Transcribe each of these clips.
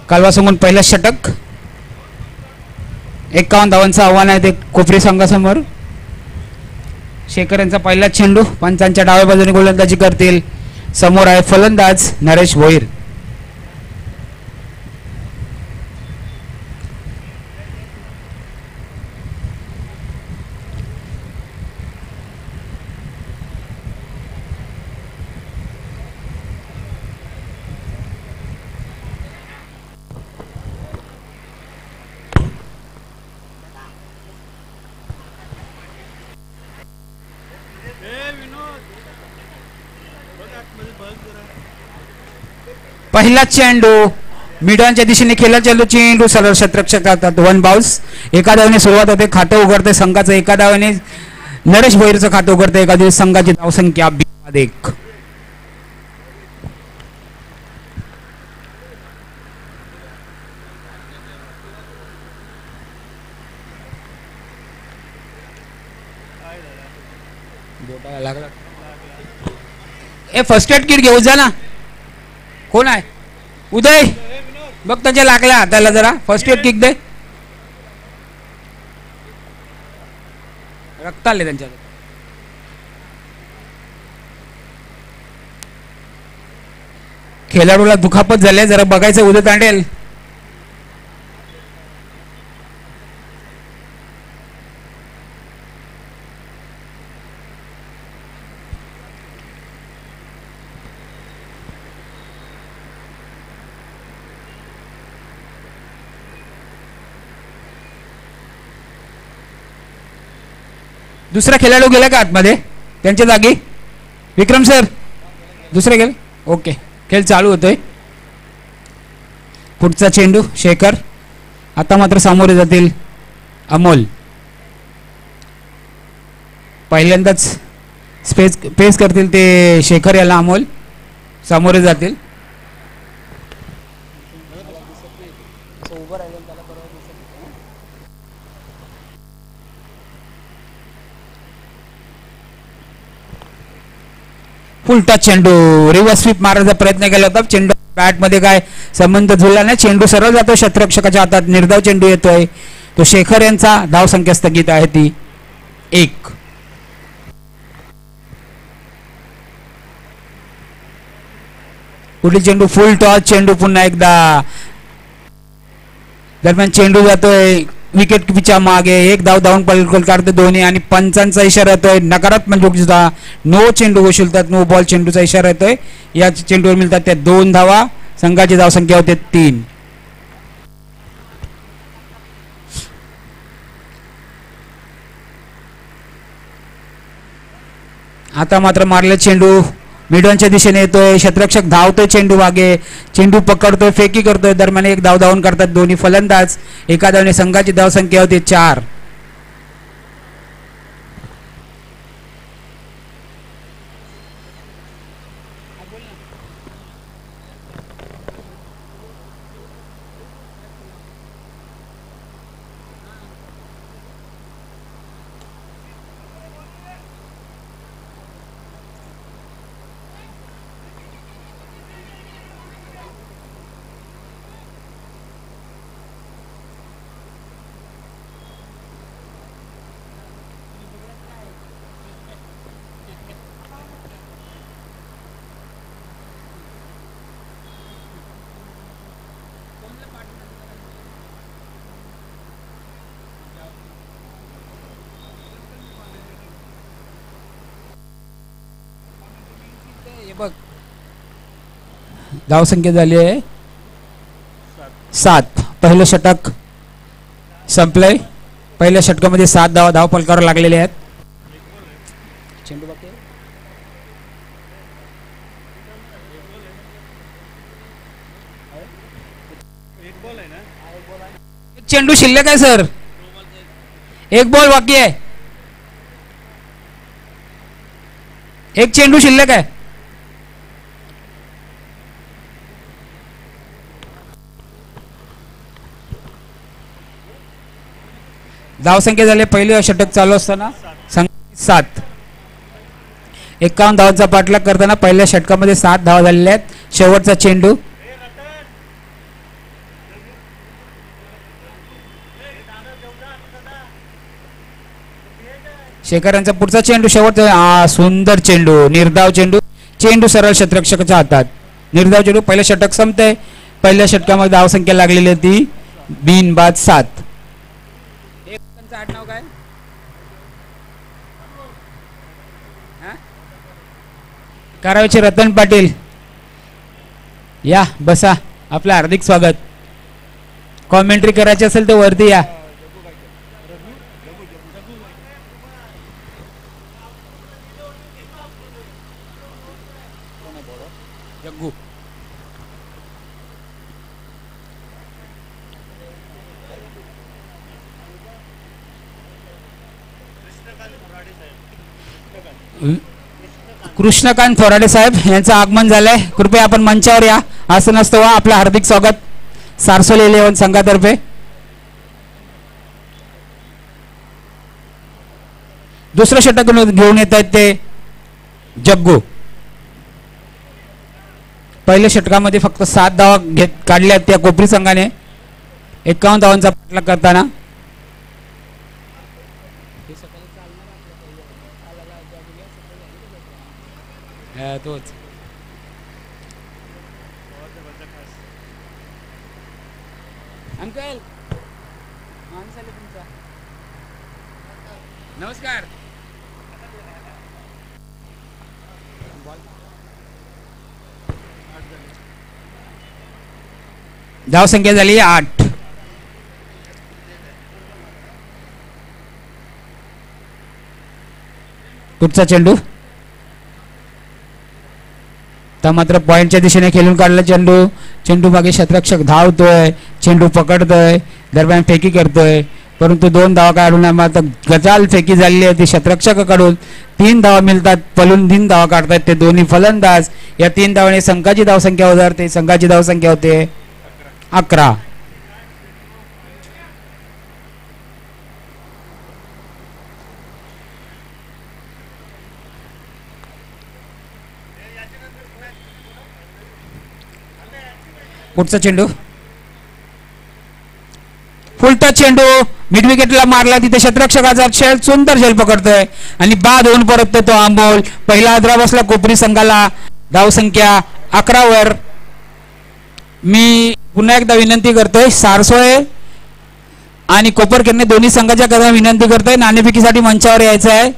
कालवा सांगून पहिलं षटक. 51 धावांचं आव्हान आहे ते कोपरी संघासमोर. शेखर यांचा पहिला चेंडू पंचांच्या डाव्या बाजूने गोलंदाजी करतील. समोर आहे फलंदाज नरेश भोईर. पहिला चेंडू मिडॉनच्या दिशेने खेळला चेंडू. चेंडू सरळ क्षेत्ररक्षकात 1 बाउन्स. एका धावेने सुरुवात होते. खातं उघडते संघाचं. एका धावेने नरेश भोईरचं खातं उघडते. एका दिवस संघाची धावसंख्या 2-1. फर्स्ट एड किट घेऊ जा ना. कोण आहे? उदय बघ त्याच्या लागल्या हाताला जरा फर्स्ट एड किट दे. रक्त आले त्यांच्या. खेळाडूला दुखापत झाले. जरा बघायचं उदय तांडेल. दुसरा खेळाडू गेला का आतमध्ये त्यांच्या जागी? विक्रम सर दुसरे गेले. ओके खेळ चालू होतोय. पुढचा चेंडू शेखर. आता मात्र सामोरे जातील अमोल. पहिल्यांदाच पेस करतील ते शेखर याला. अमोल सामोरे जातील. फुलटा चेंडू. रिव्हर्स स्वीप मारायचा प्रयत्न केला होता. चेंडू बॅट मध्ये काय संबंध जुळला नाही. चेंडू सरळ जातो क्षेत्ररक्षकाच्या हातात. निर्धाव चेंडू येतोय तो शेखर यांचा. धावसंख्या स्थगित आहे ती 1. पुढील चेंडू फुल टॉस चेंडू. पुन्हा एकदा दरम्यान चेंडू जातोय विकेट कीपरच्या मागे. 1 धाव धावून पलकल काढते दोन्ही. आणि पंचांचा इशारा येतोय नकारात्मक सुद्धा. नो चेंडू घोषितात. नो बॉल चेंडूचा इशारा येतोय. या चेंडूवर मिळतात त्या 2 धावा. संघाची धावसंख्या होते 3. आता मात्र मारले चेंडू मिडॉनच्या दिशेने येतोय. क्षेत्ररक्षक धावतोय चेंडू मागे. चेंडू पकडतोय फेकी करतोय. दरम्यान 1 धाव धावून करतात दोन्ही फलंदाज. एका धावने संघाची धावसंख्या होती 4. बघ धावसंख्या झाली आहे 7. पहिलं षटक संपलंय. पहिल्या षटकामध्ये 7 धावा धाव फलकावर लागलेले आहेत. चेंडू बाकी चेंडू शिल्लक आहे सर. 1 बॉल बाकी आहे. 1 चेंडू शिल्लक आहे. धावसंख्या झाली पहिलं षटक चालू असताना 7. 51 धावांचा पाठलाग करताना पहिल्या षटकामध्ये 7 धावा झालेल्या आहेत. शेवटचा चेंडू शेखर यांचा पुढचा चेंडू शेवट सुंदर चेंडू निर्धाव चेंडू चेंडू सरळ क्षेत्ररक्षकाच्या हातात निर्धाव चेंडू पहिलं षटक संपतंय पहिल्या षटकामध्ये धावसंख्या लागलेली होती बिनबाद 7 आडनाव काय करावेचे रतन पाटील या बसा आपलं हार्दिक स्वागत कॉमेंट्री करायची असेल तर वरती या जग्गू कृष्णकांत फोराडे साहेब यांचं आगमन झालंय कृपया आपण मंचावर या असं नसतं वा आपलं हार्दिक स्वागत सारसोली 11 संघातर्फे दुसरं षटक घेऊन येत आहेत ते जग्गू पहिल्या षटकामध्ये फक्त 7 धावा काढल्या त्या कोपरी संघाने 51 धावांचा पाठलाग करताना तोच अंकल नमस्कार धाव संख्या झाली 8 पुढचा चेंडू तर मात्र पॉइंटच्या दिशेने खेळून काढला चेंडू चेंडू मागे क्षेत्ररक्षक धावतोय चेंडू पकडतोय दरम्यान फेकी करतोय परंतु 2 धावा काढून मात्र गजाल फेकी झालेली आहे ती क्षेत्ररक्षकाकडून 3 धावा मिळतात पलून 3 धावा काढतात ते दोन्ही फलंदाज या 3 धावाने संघाची धावसंख्या उधारते संघाची धावसंख्या होते 11 पुढचा चेंडू फुलटा चेंडू मिड विकेटला मारला तिथे क्षेत्ररक्षकाचा खेळ सुंदर झेल पकडतोय आणि बाद होऊन परततोय तो आंबोल पहिला आदरा बसला कोपरी संघाला धावसंख्या 11 वर मी पुन्हा एकदा विनंती करतोय सारसोळे आणि कोपरकरने दोन्ही संघाच्या कदा विनंती करतोय नाणेफेकीसाठी मंचावर यायचं आहे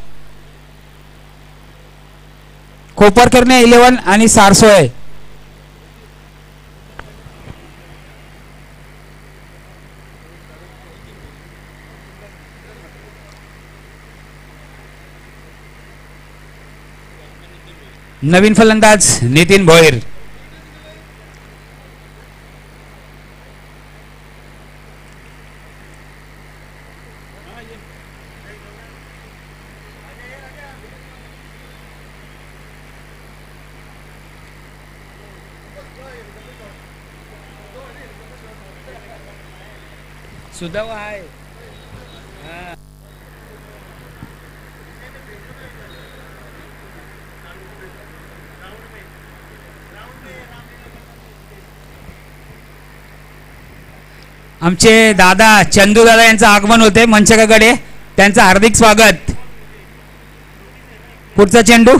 कोपरकरने 11 आणि सारसोळे नवीन फलंदाज नितीन भोईर सुद्धा आहे आमचे दादा चंदू दादा यांचं आगमन होते मंचकाकडे त्यांचं हार्दिक स्वागत पुढचा चेंडू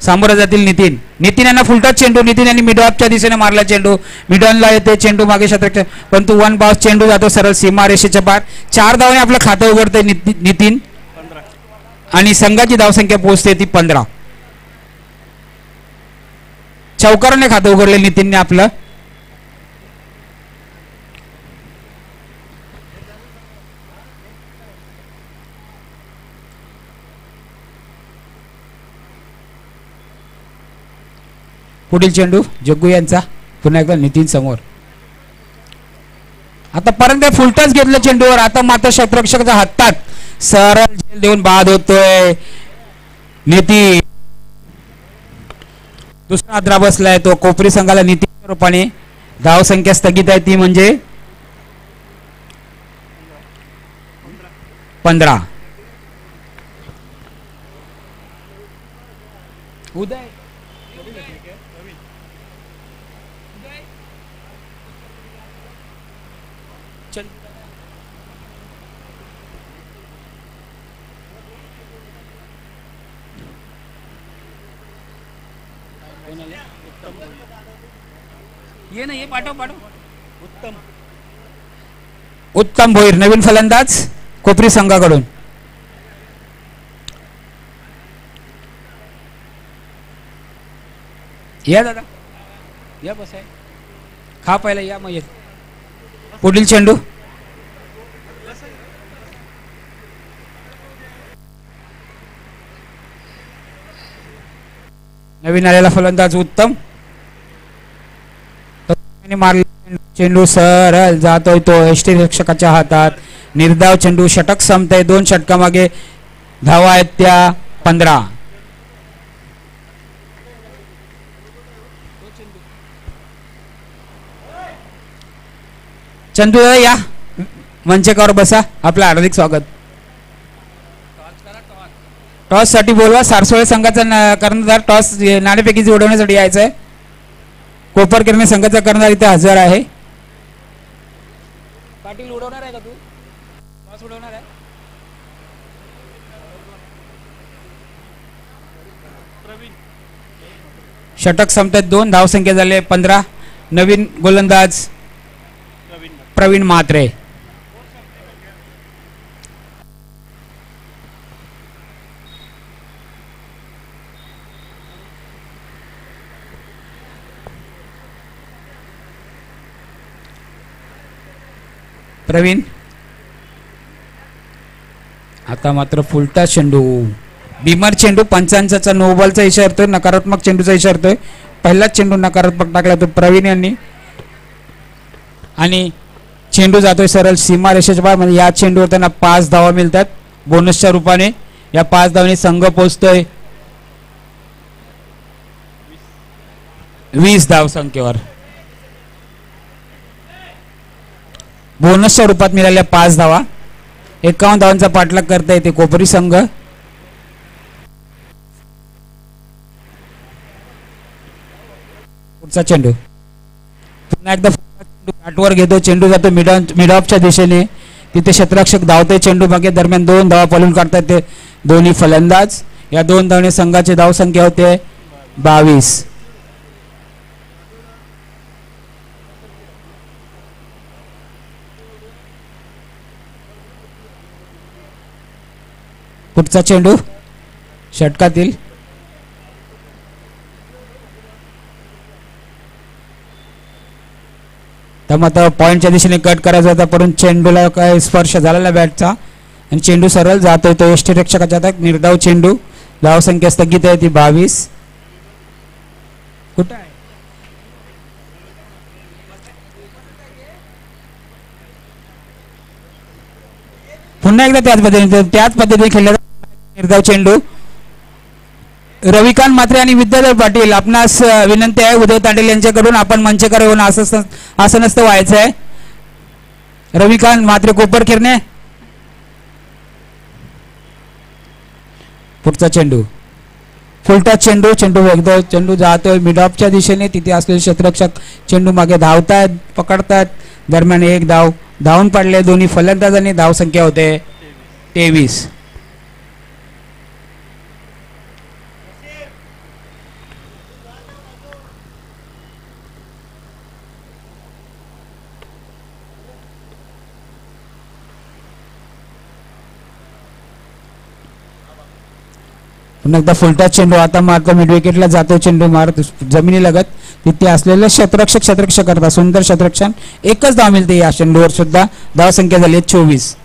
सामोरा जातील नितीन नितीन यांना फुलटच चेंडू नितीन यांनी मिडऑफच्या दिशेने मारला चेंडू मिडऑनला येते चेंडू मागे क्षेत्ररक्षक परंतु 1 बाउस चेंडू जातो सरळ सीमा रेषेच्या पार 4 धावाने आपलं खातं उघडते नितीन आणि संघाची धावसंख्या पोहोचते ती 15 चौकाराने खातं उघडले नितीनने आपलं पुढील चेंडू जग्गू यांचा पुन्हा एकदा नितीन समोर आता पर्यंत फुलटच घेतलं चेंडूवर आता मात्र क्षेत्ररक्षकाच्या हातात सरळ झेल देऊन बाद होतोय नितीन दुसरा आद्रा बसलाय तो कोपरी संघाला नितीन रूपाने धाव संख्या स्थगित आहे ती म्हणजे 15 उदय ये ना, ये पाठव पाठव. उत्तम भोईर नवीन फलंदाज कोपरी संघाकडून. या दादा, या बस आहे, खा पहिला, या मग येत. पुढील चेंडू. नवीन आलेला फलंदाज उत्तम मारला चेंडू सरळ जातोय तो यष्टीरक्षकाच्या हातात. निर्धाव चेंडू. षटक संपतंय. 2 षटकामागे धावा आहेत त्या 15. चंदू या मंचकावर बसा. आपलं हार्दिक स्वागत. टॉस साठी बोलवा. सारसोळे संघाचा कर्णधार टॉस नाणेफेकीची उडवण्यासाठी यायचं आहे. कोपरकर्णी संघाचा कर्णधार इथे हजर आहे. पाटील उडवणार आहे का तू? टॉस उडवणार आहे. षटक संपतात. 2 धावसंख्या झाले 15. नवीन गोलंदाज प्रवीण म्हात्रे. प्रवीण आता मात्र फुलटा चेंडू. बिमर चेंडू. पंचांचा नो बॉलचा इशारा येतोय. नकारात्मक चेंडूचा इशारा येतोय. पहिलाच चेंडू नकारात्मक टाकला तो प्रवीण यांनी आणि चेंडू जातोय सरळ सीमा रेषेच्या बाहेर. म्हणजे या चेंडूवर त्यांना 5 धावा मिळतात बोनसच्या रूपाने. या 5 धावांनी संघ पोहोचतोय 20 धावसंख्येवर. बोनसच्या रूपात मिळाल्या 5 धावा. 51 धावांचा पाठलाग करता येते कोपरी संघ. पुढचा चेंडू. पुन्हा एकदा बॅटवर घेतो. चेंडू जातो मिड ऑफच्या दिशेने. तिथे क्षेत्ररक्षक धावते. चेंडू मागे दरम्यान 2 धावा पळून काढतात ते दोन्ही फलंदाज. या 2 धावांनी संघाची धावसंख्या होते 22. पुढचा चेंडू षटकातील. तर पॉईंटच्या दिशेने कट करायचा होता परंतु चेंडूला काय स्पर्श झालेला बॅटचा आणि चेंडू सरळ जातोय तो यष्टीरक्षकाच्या हातात. निर्धाव चेंडू. धावसंख्या स्थगित आहे ती 22. कुठं आहे? पुन्हा एकदा त्याच पद्धतीने खेळला निर्धाव चेंडू. रविकांत म्हात्रे आणि विद्याधर पाटील आपणास विनंती आहे उदय तांडेल यांच्याकडून आपण मंचकर येऊन असं नसतं व्हायचं आहे. रविकांत म्हात्रे कोपरखिरणे. पुढचा चेंडू फुलटा चेंडू. चेंडू जातोय मिड ऑफच्या दिशेने. तिथे असलेले क्षेत्ररक्षक चेंडू मागे धावतात पकडतात. दरम्यान 1 धाव धावून पडले दोन्ही फलंदाजांनी. धावसंख्या होते 23. पुन्हा एकदा फुलटा चेंडू. आता मारतो मिड विकेटला जातो चेंडू मारत जमिनी लगत. तिथे असलेले क्षेत्ररक्षक करतात सुंदर क्षेत्ररक्षण. 1च धाव मिळते या चेंडूवर सुद्धा. धावसंख्या झाली 24.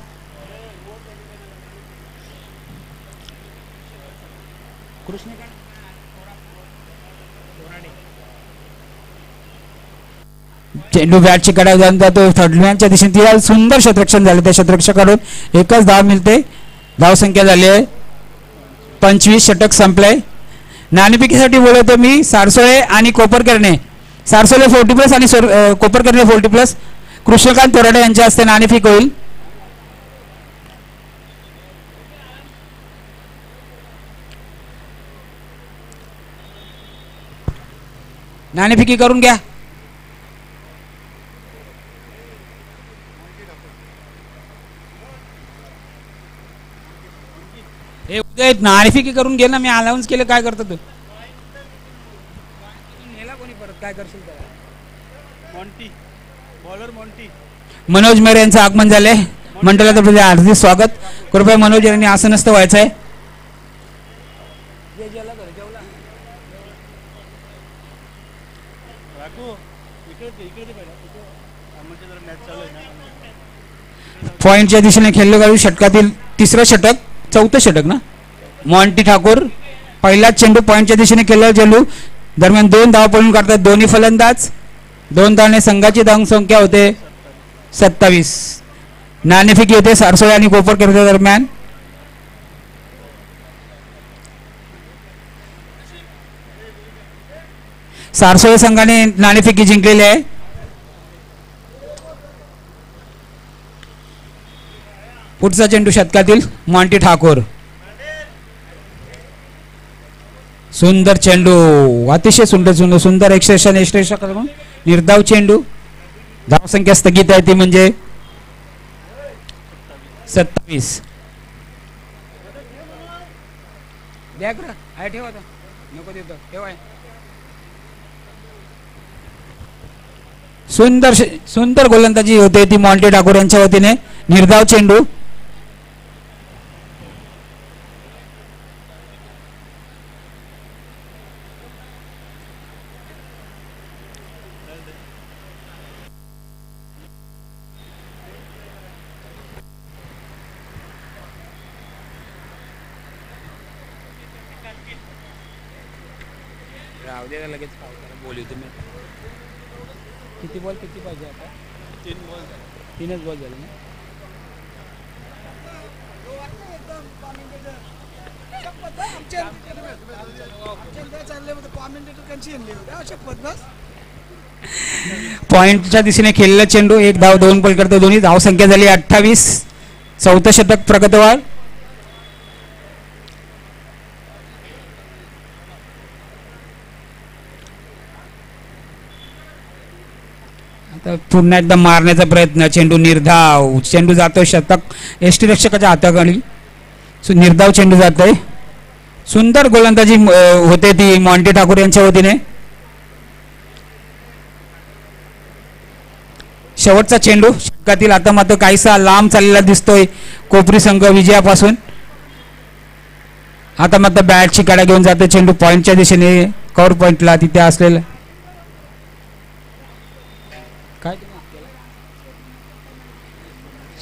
चेंडू बॅटची कडा जाऊन जातो थर्डमॅनच्या दिशेने. तिला सुंदर क्षेत्ररक्षण झालं त्या क्षेत्ररक्षकाकडून. 1च धाव मिळते. धावसंख्या झाली 25. षटक संपलंय. नाणेफेकीसाठी बोलवतो मी सारसोळे आणि कोपरकर्णे. सारसोळे 40+ आणि कोपरकर्णे 40+. कृष्णकांत तोराडे यांच्या हस्ते नाणेफेक होईल. नाणेफेकी करून घ्या. हे उद्या नाणेफेकी करून घे ना. मी अलाउन्स केलं. काय करतो तू? नेला कोणी परत काय करशील त्याला? मॉन्टी बॉलर मॉन्टी मनोज मेरे यांचं आगमन झाले. मंडळातर्फे हार्दिक स्वागत. कृपया मनोज यांनी आसनस्थ व्हायचं आहे. राखू इकडे इकडे आमच्या जरा मॅच चालू आहे ना. पॉइंटच्या दिशेने खेळलं जाऊ षटकातील तिसरं षटक, चौथं षटक ना. मॉन्टी ठाकूर पहिलाच चेंडू पॉइंटच्या दिशेने खेळला चेंडू. दरम्यान 2 धावा पळून काढतात दोन्ही फलंदाज. 2 धावने संघाची धावसंख्या होते 27. नाणेफेक होते सारसोळे आणि कोपरकरच्या दरम्यान. सारसोळे संघाने नाणेफेकी जिंकलेली आहे. पुढचा चेंडू षटकातील मॉन्टी ठाकूर. सुंदर चेंडू, अतिशय सुंदर सुंदर एक्सप्रेशन करून निर्धाव चेंडू. धावसंख्या स्थगित आहे ती म्हणजे 27. सुंदर सुंदर गोलंदाजी होते ती मॉन्टी ठाकूर यांच्या वतीने. निर्धाव चेंडू. लगेच बोलू तुम्ही. किती बॉल किती पाहिजे आता? 3 बॉल 3च बॉल झाले ना. पॉइंटच्या दिशेने खेळलेला चेंडू. 1 धाव 2 बॉल करतो दोन्ही. धावसंख्या झाली 28. चौथं षटक प्रगतवार. आता पुन्हा एकदा मारण्याचा प्रयत्न. चेंडू निर्धाव. चेंडू जातो शतक एसटी रक्षकाच्या हाताखाली. निर्धाव चेंडू जातोय. सुंदर गोलंदाजी होते ती मॉन्टी ठाकूर यांच्या वतीने. शेवटचा चेंडू षटकातील. आता मात्र काहीसा लांब चाललेला दिसतोय कोपरी संघ विजयापासून. आता मात्र बॅटची काड्या घेऊन जाते चेंडू पॉइंटच्या दिशेने. कव्हर पॉइंटला तिथे असलेला काय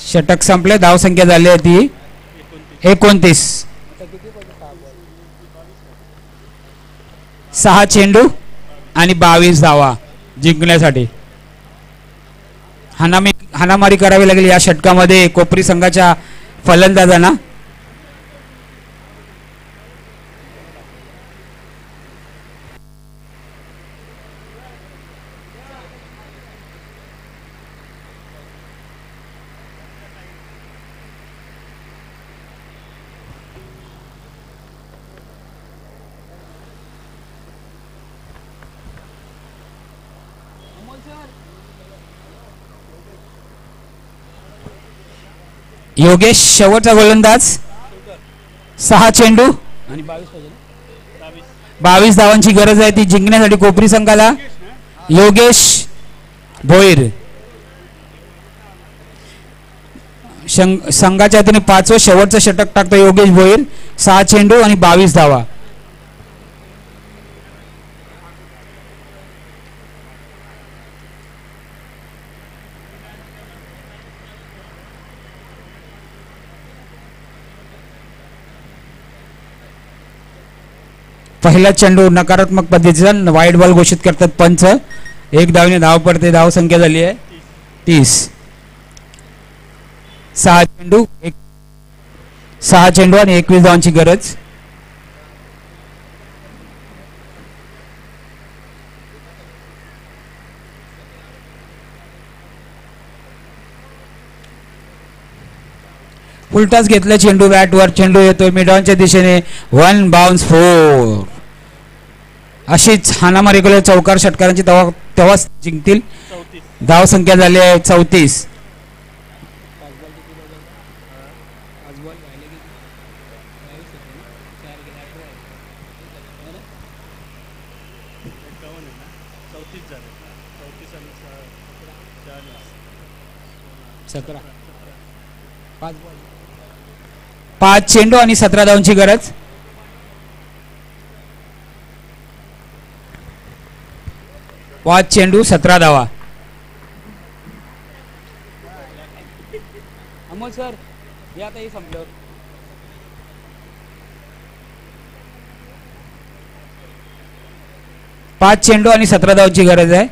षटक संपले. धावसंख्या झाली आहे ती 29. 6 चेंडू आणि 22 धावा जिंकण्यासाठी. हाणामारी करावी लागली या षटकामध्ये कोपरी संघाच्या फलंदाजांना. योगेश शेवटचा गोलंदाज. 6 चेंडू आणि 22 धावांची गरज आहे ती जिंकण्यासाठी कोपरी संघाला. योगेश भोईर संघाच्या हाताने 5वं शेवटचं षटक टाकतो योगेश भोईर. 6 चेंडू आणि 22 धावा. पहिला चेंडू नकारात्मक पद्धतीचा वाईट बॉल घोषित करतात पंच. 1 धावने धाव पडते. धाव संख्या झाली आहे 30. 6 चेंडू आणि 21 धावांची गरज. उलटाच घेतला चेंडू बॅटवर. चेंडू येतोय मिडॉनच्या दिशेने. 1 बाउन्स 4. अशीच हाणामारी केली चौकार षटकारांची तेव्हाच जिंकतील. धाव संख्या झाली आहे 34. 17 5 चेंडू आणि 17 धावांची गरज. पाच चेंडू 17 धावा. अमोल सर या आता हे संपलं. 5 चेंडू आणि 17 धावांची गरज आहे.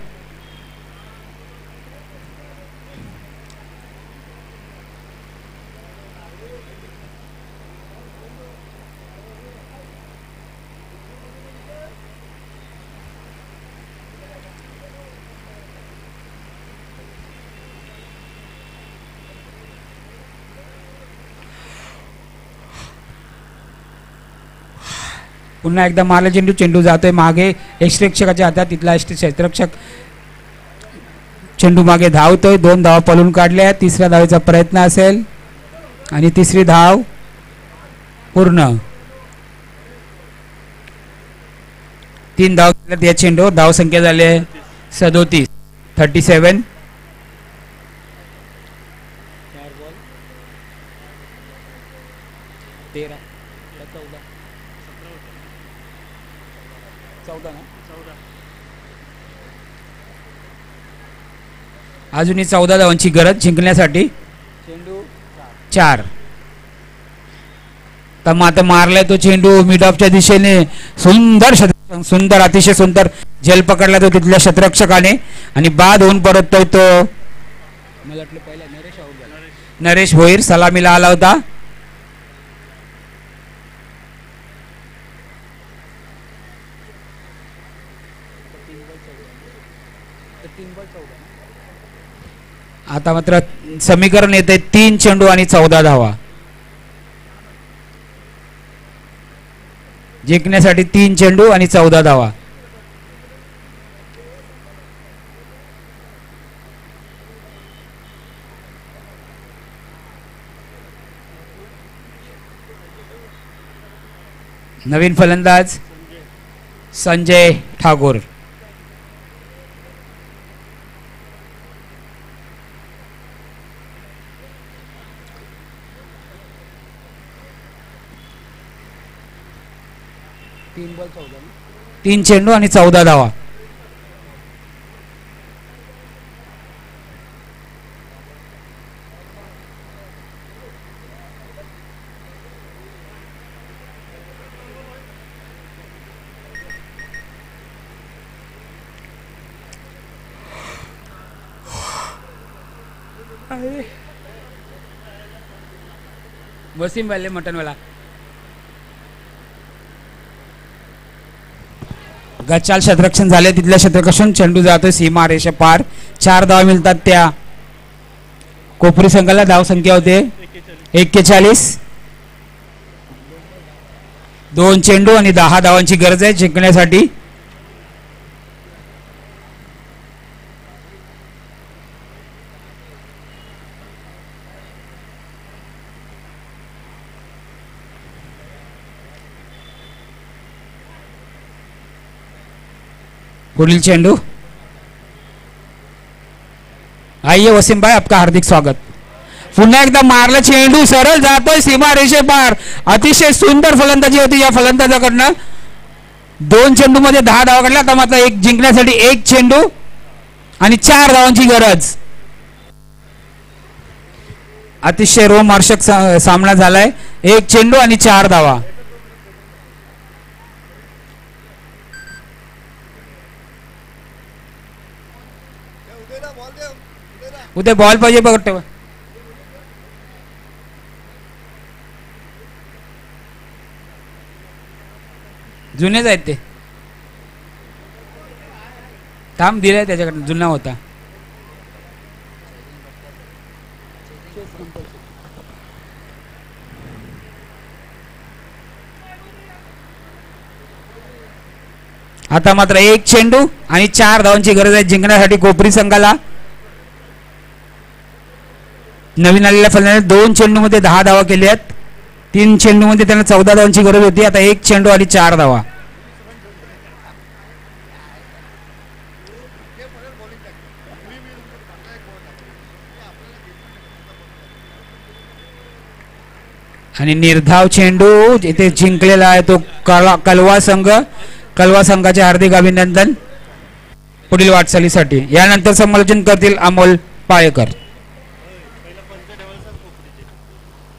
पुन्हा एकदा मारला चेंडू. चेंडू जातोय मागे यष्टिरक्षकाच्या हातात. तिथला यष्टिरक्षक चेंडू मागे धावतोय. 2 धावा पळून काढल्या. तिसऱ्या धावेचा प्रयत्न असेल आणि तिसरी धाव पूर्ण. 3 धाव केल्यात या चेंडूवर. धाव संख्या झाली आहे 37. 37. 13 14 ना. अजूनही 14 धावांची गरज जिंकण्यासाठी. चेंडू 4. तर मग आता मारलाय तो चेंडू मिड ऑफच्या दिशेने. सुंदर अतिशय सुंदर झेल पकडला तो तिथल्या क्षेत्ररक्षकाने आणि बाद होऊन परततोय तो. मला वाटलं पहिला नरेश भोईर सलामीला आला होता. आता मात्र समीकरण येते 3 चेंडू आणि 14 धावा. जिंकण्यासाठी 3 चेंडू आणि 14 धावा. नवीन फलंदाज संजय ठाकूर. तीन चेंडू आणि 14 धावा. वसीम वाले मटन वाला. गच्चाल क्षेत्ररक्षण झाले. तिथल्या क्षेत्ररक्षण चेंडू जातोय सीमा रेषा पार. 4 धावा मिळतात त्या कोपरी संघाला. धाव संख्या होते 41. 2 चेंडू आणि 10 धावांची गरज आहे जिंकण्यासाठी. पुढील चेंडू. आइए वसीम भाई आपका हार्दिक स्वागत. पुन्हा एकदा मारला चेंडू सरळ जातोय सीमा रेषे पार. अतिशय सुंदर फलंदाजी होती या फलंदाजाकडनं. 2 चेंडू मध्ये 10 धावा काढल्या. आता मात्र एक जिंकण्यासाठी 1 चेंडू आणि 4 धावांची गरज. अतिशय रोमहर्षक सामना झालाय. 1 चेंडू आणि 4 धावा. उद्या बॉल पाहिजे बघ. ठेवा जुनेच आहेत ते. थांब दिलाय त्याच्याकडे जुना होता. आता मात्र 1 चेंडू आणि 4 धावांची गरज आहे जिंकण्यासाठी कोपरी संघाला. नवीन आलेल्या फलंदाजाने 2 चेंडू मध्ये 10 धावा केल्या आहेत. 3 चेंडू मध्ये त्यांना 14 धावांची गरज होती. आता 1 चेंडू आणि 4 धावा. आणि निर्धाव चेंडू इथे जिंकलेला आहे तो कलवा संघ. कलवा संघाचे हार्दिक अभिनंदन पुढील वाटचालीसाठी. यानंतर समालोचन करतील अमोल पाळेकर.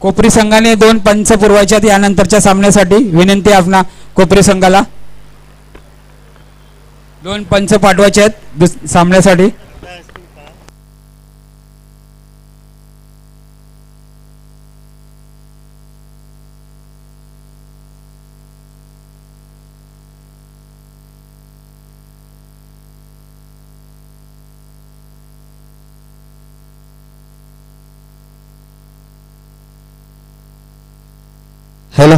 कोपरी संघाने 2 पंच पुरवायच्यात यानंतरच्या सामन्यासाठी. विनंती आपणा कोपरी संघाला 2 पंच पाठवायचे आहेत सामन्यासाठी. हॅलो,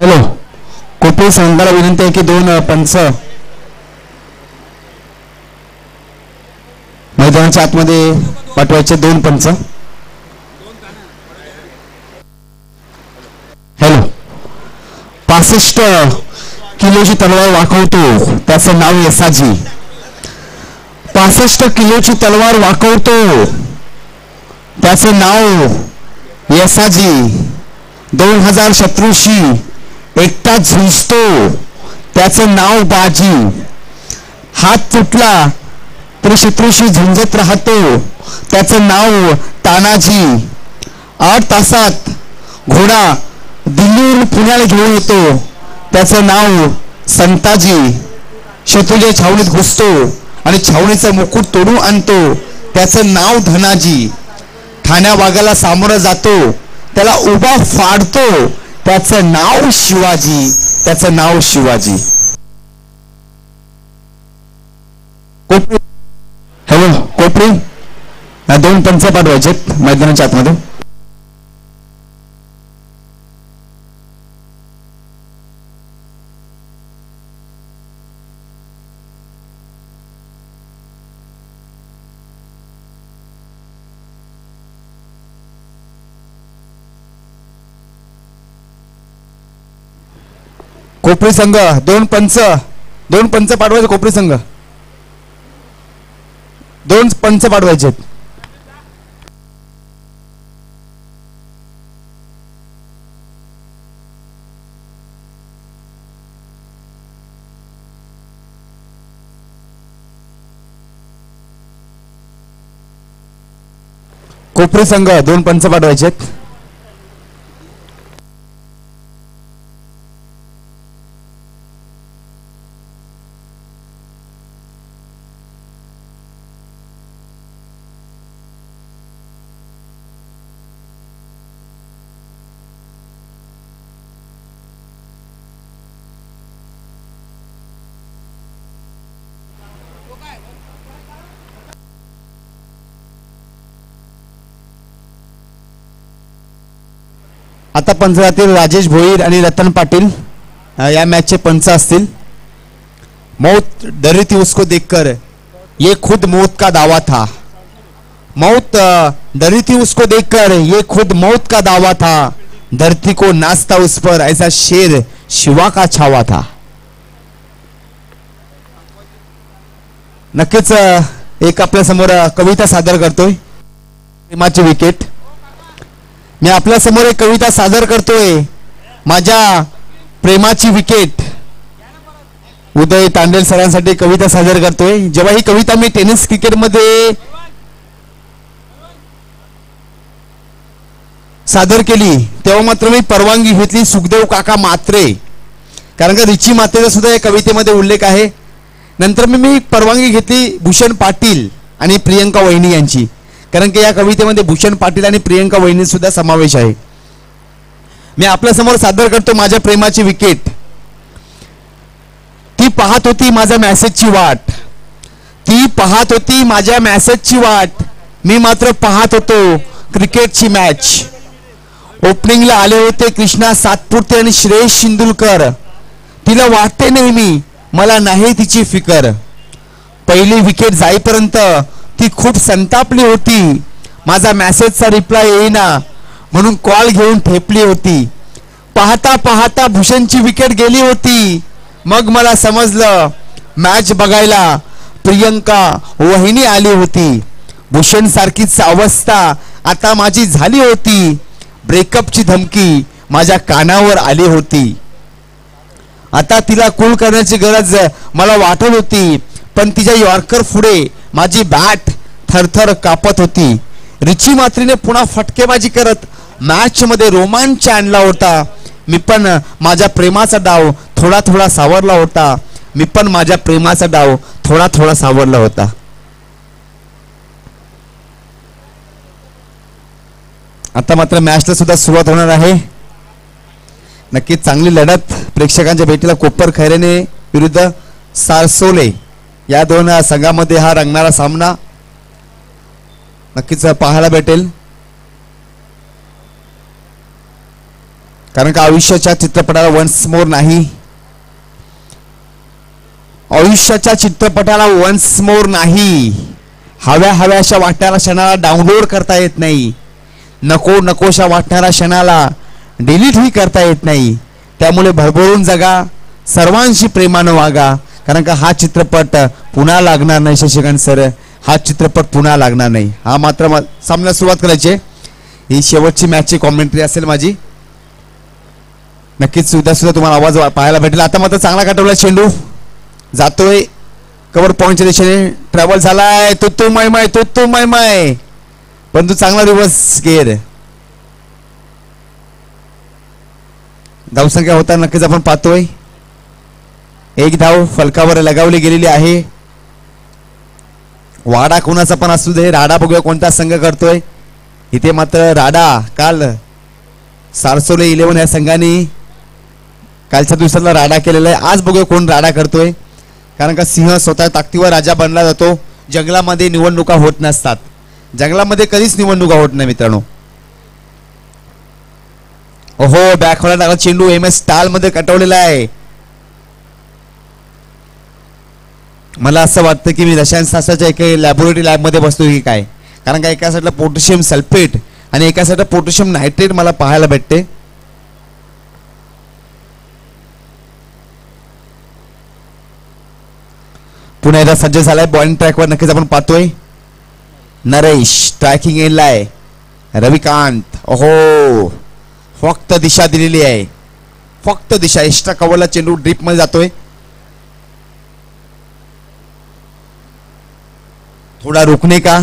हॅलो, कोपरी संघाला विनंती आहे की 2 पंच मैदानाच्या आतमध्ये पाठवायचे. 2 पंच. हॅलो, 65 किलोची तलवार वाकवतो त्याचं नाव येसाजी. 65 किलोची तलवार वाकवतो त्याचं नाव येसाजी. 2000 शत्रूशी एकटा झुंजतो त्याचं नाव बाजी. हात तुटला तरी शत्रूशी झुंजत राहतो त्याचं नाव तानाजी. 8 तासात घोडा दिल्लीहून पुण्याला घेऊन येतो त्याचं नाव संताजी. शत्रूच्या छावणीत घुसतो आणि छावणीचा मुकुट तोडून आणतो त्याचं नाव धनाजी. ठाण्या वाघाला सामोरं जातो त्याला उभा फाडतो त्याचं नाव शिवाजी. त्याचं नाव शिवाजी. कोपरी, हॅलो कोपरी, 2 पंच पाठवायचे मैदानाच्या आतमध्ये. कोपरी संघ 2 पंच पाठवायचे. कोपरी संघ 2 पंच पाठवायचे. कोपरी संघ 2 पंच पाठवायचे. आता पंचातील राजेश भोईर आणि रतन पाटील या मॅचचे पंच असतील. मौत डरी थी उसको देखकर ये खुद मौत का दावा था. मौत डरी थी उसको देखकर ये खुद मौत का दावा था. धरती को नाचता उस पर ऐसा शेर शिवा का छावा था. नक्कीच एक आपल्या समोर कविता सादर करतोय. प्रेमाची विकेट. मी आपल्या समोर एक कविता सादर करतोय. माझ्या प्रेमाची विकेट. उदय तांडेल सरांसाठी कविता सादर करतोय. जेव्हा ही कविता मी टेनिस क्रिकेट मध्ये सादर केली तेव्हा मात्र मी परवानगी घेतली सुखदेव काका मात्रे, कारण का रिची मात्रेचा सुद्धा या कवितेमध्ये उल्लेख आहे. नंतर मी परवानगी घेतली भूषण पाटील आणि प्रियंका वहिनी यांची, कारण की या कवितेमध्ये भूषण पाटील आणि प्रियंका वहिनी सुद्धा समावेश आहे. मी आपल्या समोर सादर करतो माझ्या प्रेमाची विकेट. ती पाहत होती माझ्या मेसेजची वाट, ती पाहत होती माझ्या मेसेजची वाट, मी मात्र पाहत होतो क्रिकेटची मॅच. ओपनिंगला आले होते कृष्णा सातपुते आणि श्रेयस शिंदुलकर. तिला वाटते नेहमी मला नाही तिची फिकर. पहिली विकेट जाईपर्यंत ती खूप संतापली होती. माझा मेसेजचा रिप्लाय येईना म्हणून कॉल घेऊन ठेपली होती. पाहता पाहता भूषणची विकेट गेली होती. मग मला समजलं मॅच बघायला प्रियंका वहिनी आली होती. भूषण सारखीच अवस्था आता माझी झाली होती. ब्रेकअपची धमकी माझ्या कानावर आली होती. आता तिला कूल करण्याची गरज मला वाटत होती, पण तिच्या यॉर्कर पुढे माझी बॅट थरथर कापत होती. रिची मात्रीने पुन्हा फटकेबाजी करत मॅच मध्ये रोमांच आणला होता. मी पण माझ्या प्रेमाचा डाव थोडा थोडा सावरला होता. मी पण माझ्या प्रेमाचा डाव थोडा थोडा सावरला होता. आता मात्र मॅचला सुद्धा सुरुवात होणार आहे. नक्कीच चांगली लढत प्रेक्षकांच्या भेटीला कोपर खैरेने विरुद्ध सारसोले या दोन संघामध्ये हा रंगणारा सामना नक्कीच पाहायला भेटेल. कारण का आयुष्याच्या चित्रपटाला वन्स मोर नाही, आयुष्याच्या चित्रपटाला वन्स मोर नाही. हव्या हव्याशा वाटणाऱ्या क्षणाला डाउनलोड करता येत नाही. नको नकोशा वाटणाऱ्या क्षणाला डिलीटही करता येत नाही. त्यामुळे भरभरून जगा, सर्वांशी प्रेमानं वागा. कारण का हा चित्रपट पुन्हा लागणार नाही शशिकांत सर, हा चित्रपट पुन्हा लागणार नाही. हा मात्र सामन्याला सुरुवात करायची. ही शेवटची मॅचची कॉमेंट्री असेल माझी. नक्कीच सुद्धा तुम्हाला आवाज पाहायला भेटेल. आता मात्र चांगला काटवला चेंडू जातोय कव्हर पॉइंटच्या दिशेने, ट्रॅव्हल झालाय. तो मैमाय पण तू चांगला रिव्हर्स गेअर. धावसंख्या होता नक्कीच आपण पाहतोय. एक धाव फलकावर लगावली गेलेली आहे. वाडा कोणाचा पण असू दे, राडा बघूया कोणता संघ करतोय. इथे मात्र राडा, काल सारसोले 11 या संघाने कालच्या दिवसाला राडा केलेला आहे. आज बघूया कोण राडा करतोय. कारण का सिंह स्वतः ताकदीवर राजा बनला जातो. जंगलामध्ये निवडणुका होत नसतात, जंगलामध्ये कधीच निवडणुका होत नाही मित्रांनो. ओहो, बॅकवॉला टाकला चेंडू MS स्टाल मध्ये कटवलेला आहे. मला असं वाटतं की मी रसायनशास्त्राच्या एका लॅबोरेटरी लॅब मध्ये बसतो की काय. कारण का एका साईडला पोटॅशियम सल्फेट आणि एका साईडला पोटॅशियम नायट्रेट मला पाहायला भेटते. पुन्हा एकदा सज्ज झालाय बॉलिंग ट्रॅकवर. नक्कीच आपण पाहतोय नरेश ट्रॅकिंग एनला आहे. रविकांत, ओहो, फक्त दिशा दिलेली आहे, फक्त दिशा. एक्स्ट्रा कव्हरला चेंडू ड्रिप मध्ये जातोय. थोड़ा रुकने का,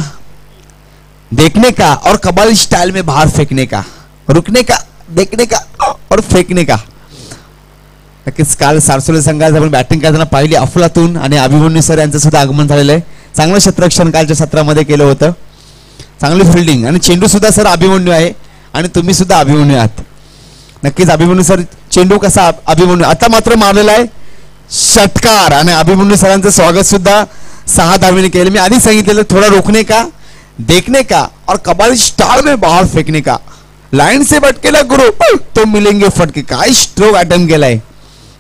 देखने का और कबाली स्टाइल में बाहर फेंकने का. रुकने का, देखने का और फेकने का. नक्कीच काल सारसोले संघात आपण बॅटिंग करताना पाहिली अफलातून आणि अभिमन्यू सर यांचं सुद्धा आगमन झालेलं आहे. चांगलं क्षेत्ररक्षण कालच्या सत्रामध्ये केलं होतं. चांगली फिल्डिंग आणि चेंडू सुद्धा सर अभिमन्यू आहे आणि तुम्ही सुद्धा अभिमन्यू आहात. नक्कीच अभिमन्यू सर, चेंडू कसा अभिमन्यू. आता मात्र मारलेला आहे षटकार आणि अभिमन्यू सरांचं स्वागत सुद्धा 6 धावेने केलं. मी आधी सांगितलेलं थोडा रोकने का, देखने का और कबाड़ी स्टार में बाहर फेंकने का. लाइन से भटकेला गुरु तो मिलेंगे फटके. काय स्ट्रोक अटेम्प्ट केलाय.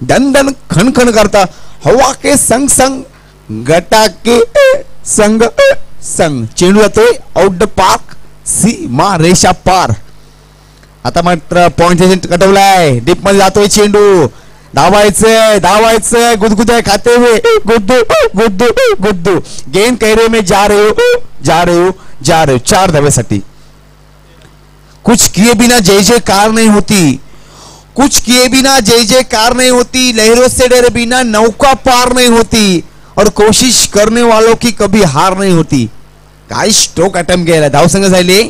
दन दन खन खन करता हवा के संग संग गटा के संग संग चेंडू जातोय आउट द पार्क, सीमा रेषा पार. आता मात्र पॉइंट कटवलाय. डीप मध्ये जातोय चेंडू. धावायचंय धावायचंय, गुदगुदे खाते हुए गुड्डू गुड्डू गुड्डू. गेंद कहरे में जा रहे हो जा रहे हो जा रहे हो. 4 धावेसाठी. कुछ किए बिना जय जयकार नहीं होती, कुछ किए बिना जय जयकार नहीं होती. लहरों से डरे बिना नौका पार नहीं होती और कोशिश करने वालों की कभी हार नहीं होती. काय स्ट्रोक अटेम्प्ट केला. धावसंख्या झाली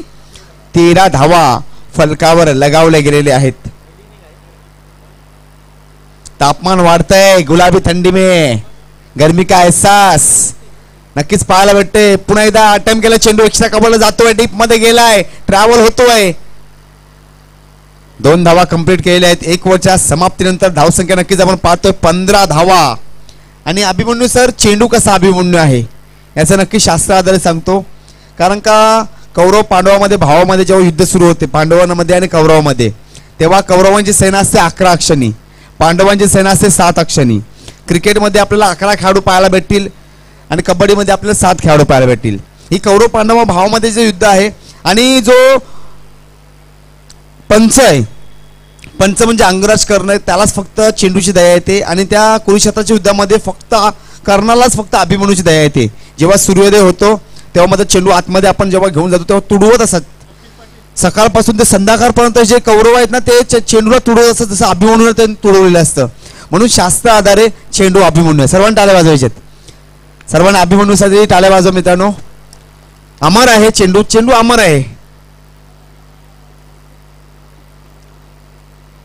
13 धावा फलकावर लगावले गेलेले आहेत. तापमान वाढतंय. गुलाबी थंडी में गर्मी का एहसास. नक्कीच पाहायला भेटते. पुन्हा एकदा अटेम्प्ट केला चेंडू एक्स्ट्रा कव्हरला जातोय, डीप मध्ये गेलाय, ट्रॅव्हल होतोय. 2 धावा कंप्लीट केलेल्या आहेत. 1 ओव्हरच्या समाप्तीनंतर धावसंख्या नक्कीच आपण पाहतोय 15 धावा. आणि अभिमन्यू सर, चेंडू कसा अभिमन्यू आहे याचं नक्की शास्त्र आधारे सांगतो. कारण का कौरव पांडवामध्ये भावामध्ये जेव्हा युद्ध सुरू होते पांडवांमध्ये आणि कौरवामध्ये, तेव्हा कौरवांची सेना असते 11 अक्षणी, पांडवांची सेना असते 7 अक्षणी. क्रिकेटमध्ये आपल्याला 11 खेळाडू पाहायला भेटतील आणि कबड्डीमध्ये आपल्याला 7 खेळाडू पाहायला भेटतील. ही कौरव पांडव भावामध्ये जे युद्ध आहे. आणि जो पंच आहे, पंच म्हणजे अंगराज कर्ण, त्यालाच फक्त चेंडूची दया येते. आणि त्या कुरुक्षेत्राच्या युद्धामध्ये फक्त कर्णालाच फक्त अभिमन्यूची दया येते. जेव्हा सूर्योदय होतो तेव्हा मात्र चेंडू आतमध्ये आपण जेव्हा घेऊन जातो तेव्हा तुडवत असत. सकाळपासून ते संध्याकाळपर्यंत जे कौरव आहेत ना ते चेंडूला तुडवत असत, जसं अभिमन्यूला ते तुडवलेलं असतं. म्हणून शास्त्र आधारे चेंडू अभिमन्यू आहे. सर्वांना टाळ्या वाजवायचे, सर्वांना अभिमन्यूसाठी टाळ्या वाजवा मित्रांनो. अमर आहे चेंडू, चेंडू अमर आहे.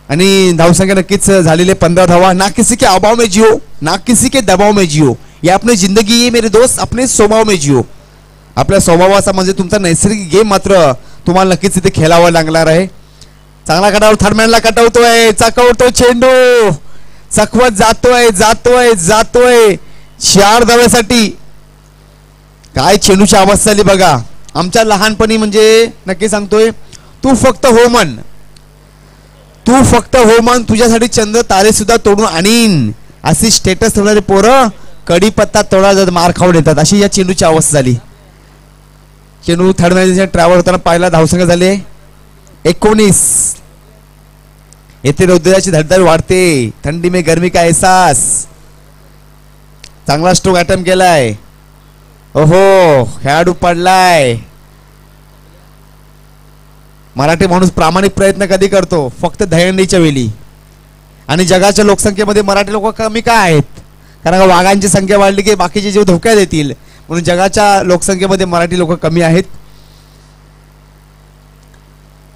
आणि धावसंख्या नक्कीच झालेले 15 धावा. ना किसी के अभाव में जियो, ना किसी के दबाव में जियो, ये अपनी जिंदगी है मेरे दोस्त, अपने स्वभाव में जियो. आपल्या स्वभावाचा म्हणजे तुमचा नैसर्गिक गेम मात्र तुम्हाला नक्कीच इथे खेळावा लागणार आहे. चांगला कटाव थर्डमॅनला कटवतोय, चकवतोय चेंडू, चकवत जातोय जातोय जातोय 4 धाव्यासाठी. काय चेंडूची अवस्था झाली बघा. आमच्या लहानपणी म्हणजे नक्की सांगतोय, तू फक्त हो म्हण, तू फक्त हो म्हण, तुझ्यासाठी चंद्र तारे सुद्धा तोडून आणीन, अशी स्टेटस ठेवणारी पोरं कडीपत्ता तोडा जात मार खाऊन येतात. अशी या चेंडूची अवस्था झाली. चेंडू थर्ड मॅच ट्रॅव्हल होताना पाहिला धावसंख्या झाले 19. येथे हृदयाची धडधड वाढते, थंडी में गर्मी का एहसास. चांगला स्ट्रोक अटेम्प्ट केलाय. ओहो, खेळाडू पडलाय. मराठी माणूस प्रामाणिक प्रयत्न कधी करतो? फक्त दहीहंडीच्या वेळी. आणि जगाच्या लोकसंख्येमध्ये मराठी लोक कमी का आहेत? कारण का वाघांची संख्या वाढली की बाकीचे जीव धोक्यात येतील, म्हणून जगाच्या लोकसंख्येमध्ये मराठी लोक कमी आहेत.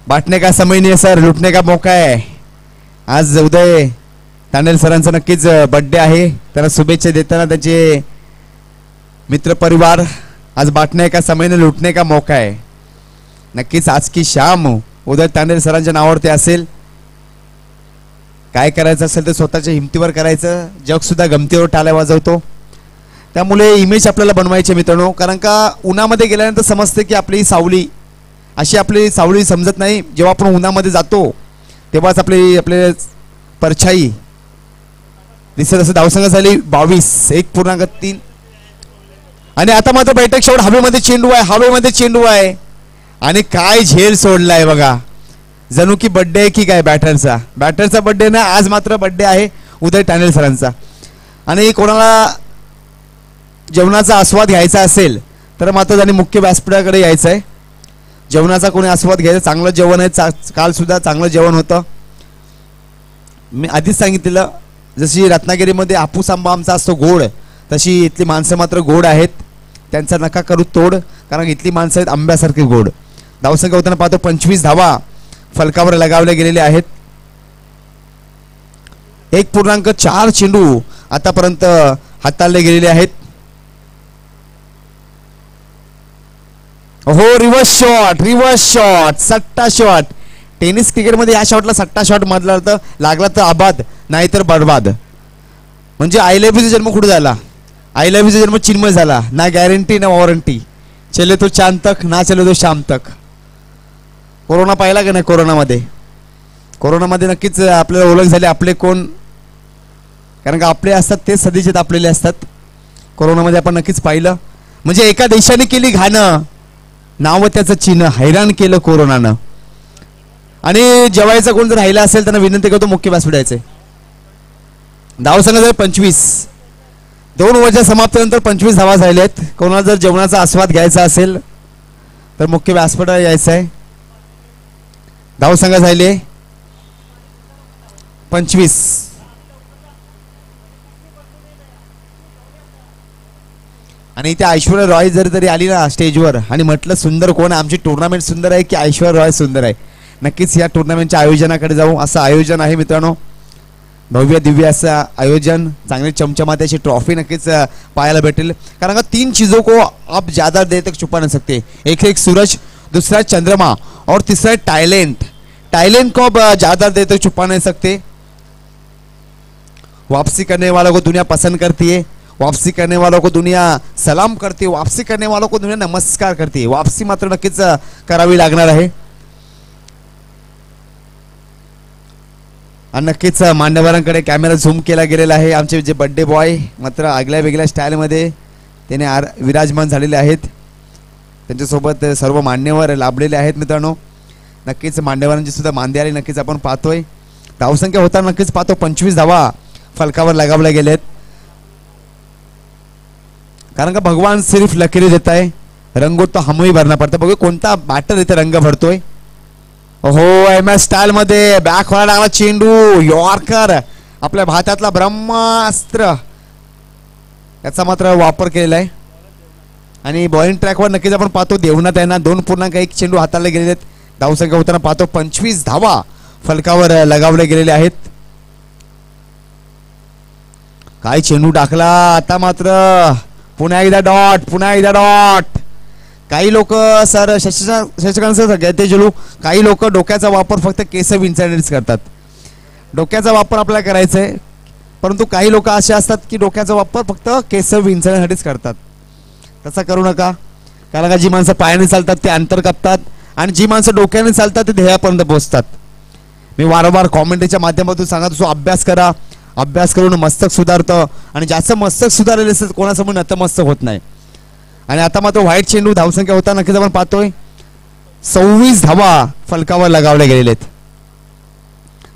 बांटने का समय नहीं है सर, लुटने का मौका है. आज उदय तांडेल सरांचा नक्कीच बर्थडे आहे. त्यांना शुभेच्छा देताना त्यांचे मित्र परिवार, आज बांटने का समय नहीं लुटने का मौका है. नक्कीच आज की शाम उदय तांडेल सरांच्या नावावरती असेल. काय करायचं असेल तर स्वतःच्या हिमतीवर करायचं. जग सुद्धा गमतीवर टाळ्या वाजवतो. त्यामुळे इमेज आपल्याला बनवायचे मित्रांनो. कारण का उन्हामध्ये गेल्यानंतर समजते की आपली सावली अशी आपली सावली समजत नाही. जेव्हा आपण उन्हामध्ये जातो तेव्हाच आपले परछाई दिसत. असं धावसंख्या झाली 22, 1.3. आणि आता मात्र बैठक शेवट हवेमध्ये चेंडू आहे, हवेमध्ये चेंडू आहे. आणि काय झेल सोडलाय बघा. जणू की बर्थडे आहे की काय बॅटरचा. बॅटरचा बर्थडे ना, आज मात्र बर्थडे आहे उदय तांडेल सरांचा. आणि कोणाला जेवणाचा आस्वाद घ्यायचा असेल तर मात्र त्यांनी मुख्य व्यासपीठाकडे यायचं आहे. जेवणाचा कोणी आस्वाद घ्यायचा. चांगलं जेवण आहे. काल सुद्धा चांगलं जेवण होतं. मी आधीच सांगितलेलं, जशी रत्नागिरीमध्ये हापूस आंबा आमचा असतो गोड, तशी इथली माणसं मात्र गोड आहेत. त्यांचा नका करू तोड, कारण इथली माणसं आहेत आंब्यासारखी गोड. धावसंख्या होताना पाहतो 25 धावा फलकावर लगावले गेलेले आहेत. 1.4 चेंडू आतापर्यंत हाताळले गेलेले आहेत. हो, रिव्हर्स शॉट, रिव्हर्स शॉट, सट्टा शॉट. टेनिस क्रिकेटमध्ये या शॉटला सट्टा शॉट म्हटलं तर लागला तर आबाद, नाही तर बर्बाद. म्हणजे आय लव्ह यूचा जन्म कुठे झाला? आय लव्ह यूचा जन्म चिन्मय झाला. ना गॅरंटी ना वॉरंटी. चले तो चांद तक, ना चले तो शाम तक. कोरोना पाहिला का नाही? कोरोनामध्ये नक्कीच आपल्याला ओळख झाली आपले कोण. कारण का आपले असतात ते सदिच्छेत आपलेले असतात. कोरोनामध्ये आपण नक्कीच पाहिलं. म्हणजे एका देशाने केली घाणं, नाव त्याचं चिन्ह, हैराण केलं कोरोनानं. आणि जेवायचं कोण जर राहिला असेल त्यांना विनंती करतो मुख्य व्यासपीठाचे. धावसंख्या जर 25, 2 ओव्हरच्या समाप्तीनंतर 25 धावा झालेल्या आहेत. कोणाला जर जेवणाचा आस्वाद घ्यायचा असेल तर मुख्य व्यासपीठावर यायचं आहे. धावसंख्या झाली 25. आणि इथे ऐश्वर्या रॉय जरी आली ना स्टेजवर आणि म्हटलं सुंदर कोण, आमची टुर्नामेंट सुंदर आहे की ऐश्वर्या रॉय सुंदर आहे. नक्कीच या टुर्नामेंटच्या आयोजनाकडे जाऊ. असं आयोजन आहे मित्रांनो. भव्य दिव्य असं आयोजन, चांगली चमचमाती अशी ट्रॉफी नक्कीच पाहायला भेटेल. कारण का 3 चीजों को आप ज्यादा देर तक छुपा नहीं सकते. एक सूरज, दूसरा चंद्रमा और तीसरा टैलेंट. टैलेंट को आप ज्यादा देर तक छुपा नहीं सकते. वापसी करने वालों को दुनिया पसंद करती है, वापसी करने वालों को दुनिया सलाम करती है, वापसी करने वालों को दुनिया नमस्कार करती है. वापसी मात्र नक्कीच करावी लागणार आहे. आणि नक्कीच मान्यवरांकडे कॅमेरा झूम केला गेलेला आहे. आमचे जे बर्थडे बॉय मात्र आगल्या वेगळ्या स्टाईलमध्ये त्याने विराजमान झालेले आहेत. त्यांच्यासोबत सर्व मान्यवर लाभलेले आहेत. मित्रांनो नक्कीच मान्यवरांची सुद्धा मांदी आली नक्कीच आपण पाहतोय. धावसंख्या होताना नक्कीच पाहतो 25 धावा फलकावर लगावल्या गेलेत. कारण का भगवान सिर्फ लकीरें देता है, रंगो तो हमें ही भरना पड़ता. बघू कोणता बॅटर इथे रंग भरतोय. हो MS स्टाईल मध्ये बॅक व्हायला लागला चेंडू. यॉर्कर आपल्या भात्यातला ब्रह्मास्त्र याचा मात्र वापर केलेला आहे. आणि बॉलिंग ट्रॅकवर नक्कीच आपण पाहतो देवनाथ यांना 2.1 चेंडू हाताळले गेलेले आहेत. धावसंख्या होताना पाहतो 25 धावा फलकावर लगावले गेलेले आहेत. काय चेंडू टाकला. आता मात्र पुन्हा एकदा डॉट, पुन्हा एकदा डॉट. काही लोक सर शशिकांत सर घेते चेंडू. काही लोक डोक्याचा वापर फक्त केस विंचण्यासाठी करतात. डोक्याचा वापर आपल्याला करायचा आहे, परंतु काही लोक असे असतात की डोक्याचा वापर फक्त केस विंचण्यासाठीच करतात. तसा करू नका. कारण का जी माणसं पायाने चालतात ते अंतर कापतात आणि जी माणसं डोक्याने चालतात ते ध्येयापर्यंत पोहोचतात. मी वारंवार कॉमेंटरीच्या माध्यमातून सांगत असतो अभ्यास करा. अभ्यास करून मस्तक सुधारतं आणि ज्याचं मस्तक सुधारलेलं असतं कोणासमोर नतमस्तक होत नाही. आणि आता मात्र व्हाईट चेंडू धावसंख्या होता नक्कीच आपण पाहतोय 26 धावा फलकावर लगावले गेलेले आहेत.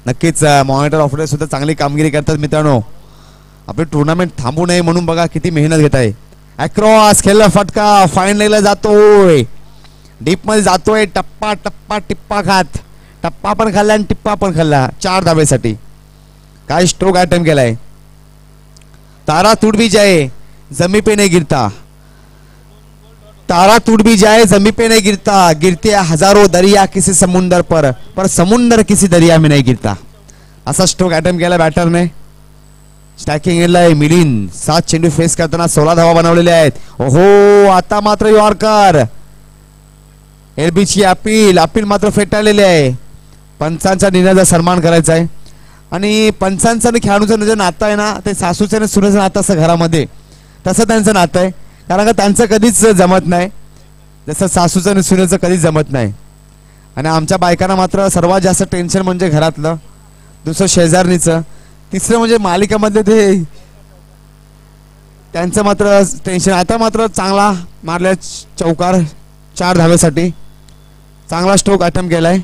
नक्कीच मॉनिटर ऑपरेटर सुद्धा चांगली कामगिरी करतात. मित्रांनो आपले टुर्नामेंट थांबू नये म्हणून बघा किती मेहनत घेत आहे. अक्रॉस खेळला फटका फाईन लेगला जातोय, डीप मध्ये जातोय. टप्पा टप्पा टिप्पा खात, टप्पा पण खाल्ला आणि टिप्पा पण खाल्ला 4 धावेसाठी. काय स्ट्रोक अटेम्प्ट केलाय. तारा टूट भी जाए जमी पे नहीं गिरता, तारा टूट भी जाए जमी पे नहीं गिरता, गिरते हजारों दरिया किसी समुंदर पर समुंदर किसी दरिया में नहीं गिरता. असा स्ट्रोक अटेम्प्ट केला बॅटरने. स्टॅकिंग एंडला मिलिंद 7 चेंडू फेस करताना 16 धावा बनवलेल्या आहेत. ओहो आता मात्र यॉर्कर. एलबीची अपील मात्र फेटाळलेली आहे. पंचांच्या निर्णयाचा सन्मान करायचा आहे. आणि पंचांचं आणि खेळाडूचं जे नातं आहे ना ते सासूचं आणि सुनेचं नातं असं घरामध्ये तसं त्यांचं नातं आहे. कारण का त्यांचं कधीच जमत नाही जसं सासूचं आणि सुनेचं कधीच जमत नाही. आणि आमच्या बायकांना मात्र सर्वात जास्त टेन्शन म्हणजे घरातलं, दुसरं शेजारणीचं, तिसरं म्हणजे मालिकामधले ते त्यांचं मात्र टेन्शन. आता मात्र चांगला मारल्या चौकार 4 धावेसाठी. चांगला स्ट्रोक अटेम्प्ट केलाय.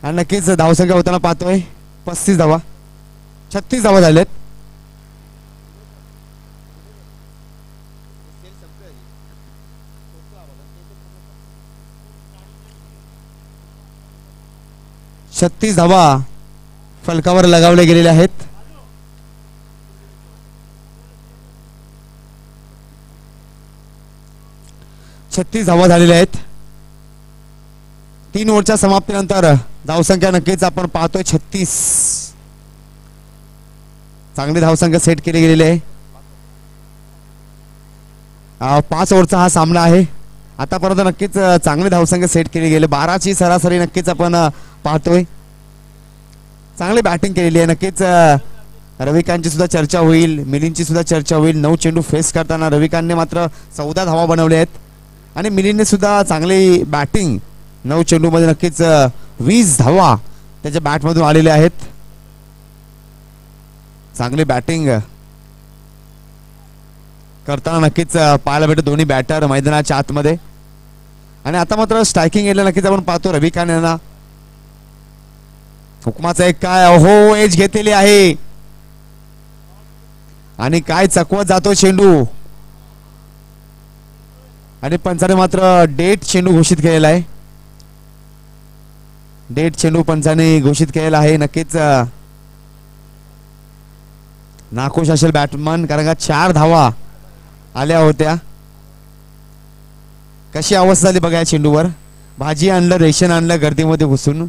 आणि नक्कीच धावसंख्या होताना पाहतोय 35 धावा, 36 धावा झालेत. छत्तीस धावा फलकावर लगावले गेलेले आहेत. छत्तीस धावा झालेल्या आहेत. 3 ओव्हरच्या समाप्तीनंतर धावसंख्या नक्कीच आपण पाहतोय 36. चांगली धावसंख्या सेट केली गेलेली आहे. 5 ओव्हरचा हा सामना आहे. आतापर्यंत नक्कीच चांगली धावसंख्या सेट केली गेली. 12ची सरासरी नक्कीच आपण पाहतोय. चांगली बॅटिंग केलेली आहे. नक्कीच रविकांतची सुद्धा चर्चा होईल, मिलिंदची सुद्धा चर्चा होईल. 9 चेंडू फेस करताना रविकांतने मात्र 14 धावा बनवल्या आहेत आणि मिलिंदने सुद्धा चांगली बॅटिंग 9 चेंडू मध्ये नक्कीच 20 धावा त्याच्या बॅट मधून आलेल्या आहेत. चांगली बॅटिंग करताना नक्कीच पाहायला भेटत दोन्ही बॅटर मैदानाच्या आतमध्ये. आणि आता मात्र स्ट्रायकिंग एरियाला नक्कीच आपण पाहतो रविकांत यांना. हुकमाचा एक काय ओहो एज घेतलेली आहे. आणि काय चकवत जातो चेंडू आणि पंचाने मात्र डेट चेंडू घोषित केलेला आहे. डेट चेंडू पंचाने घोषित केलेला आहे. नक्कीच नाखुश असेल बॅट्समन कारण का 4 धावा आल्या होत्या. कशी अवस्था झाली बघा या चेंडूवर. भाजी आणलं रेशन आणलं गर्दीमध्ये घुसून.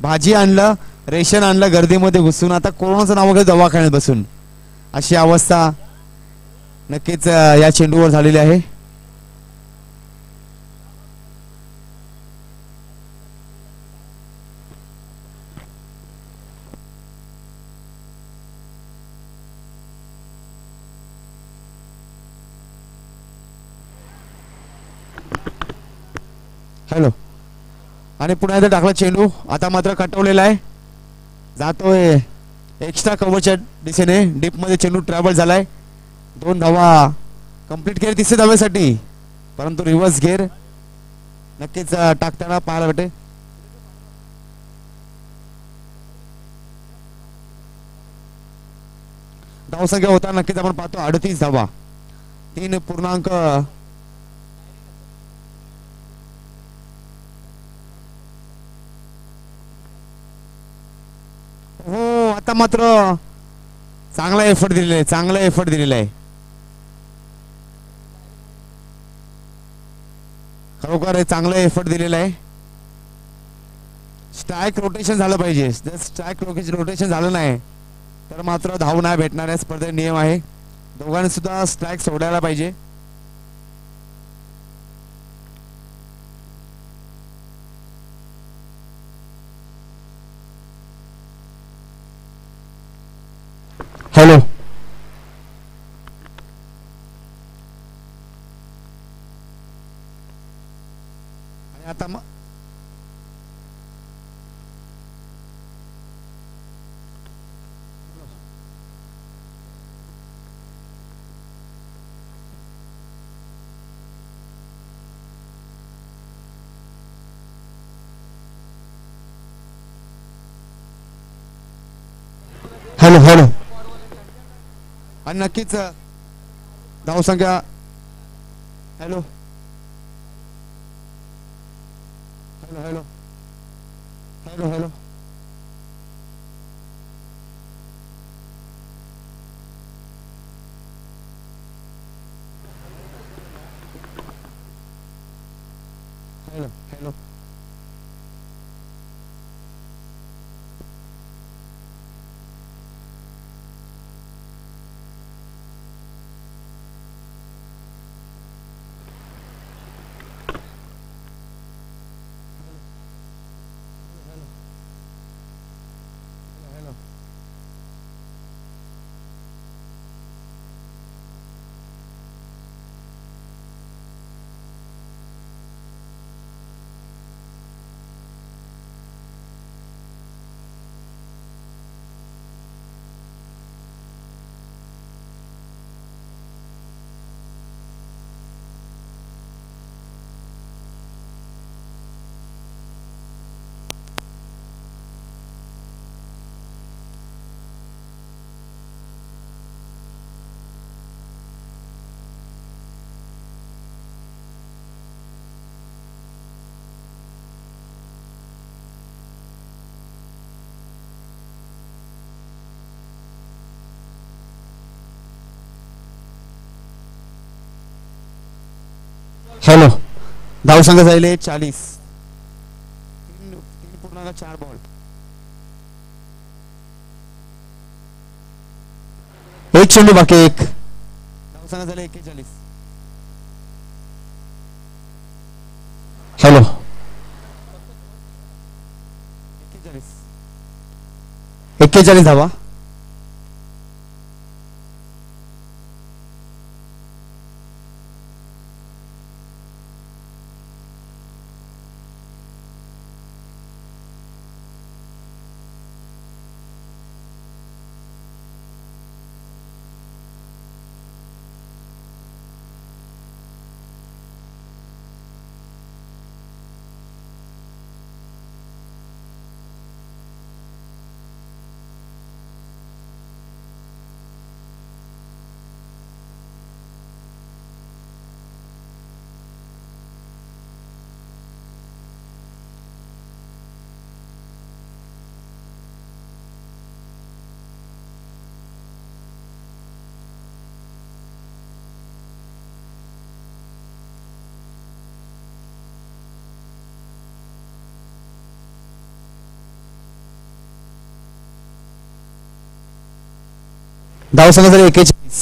भाजी आणलं रेशन आणलं गर्दीमध्ये घुसून. आता कोरोनाचं नाव वगैरे दवाखान्यात बसून अशी अवस्था नक्कीच या चेंडूवर झालेली आहे. हॅलो आणि पुन्हा एकदा टाकला चेंडू. आता मात्र कटवलेला आहे. जातोय एक्स्ट्रा कव्हरच्या दिशेने. डीप मध्ये चेंडू ट्रॅव्हल झालाय. 2 धावा कंप्लीट केली 3ऱ्या धाव्यासाठी परंतु रिव्हर्स गेअर नक्कीच टाकताना पाहायला भेटे. धावसंख्या होता नक्कीच आपण पाहतो 38 धावा. 3 पूर्णांक हो आता मात्र चांगला एफर्ट दिलेला आहे. चांगला एफर्ट दिलेला आहे. खरोखर चांगला एफर्ट दिलेला आहे. स्ट्राईक रोटेशन झालं पाहिजे. जर स्ट्राईक रोटेशन झालं नाही तर मात्र धाव नाही भेटणार. या स्पर्धेचा नियम आहे. दोघांनी सुद्धा स्ट्राईक सोडायला पाहिजे. हॅलो आणि आता हॅलो हॅलो आणि नक्कीच धावसंख्या hello hello hello hello hello hello hello hello धावसंख्या झाले 40. 3.4 बॉल. एक चेंडू बाकी. एक धावसंख्या झाले 41. हॅलो 41 धावा. धावसंख्या झाली 41.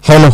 हॅलो.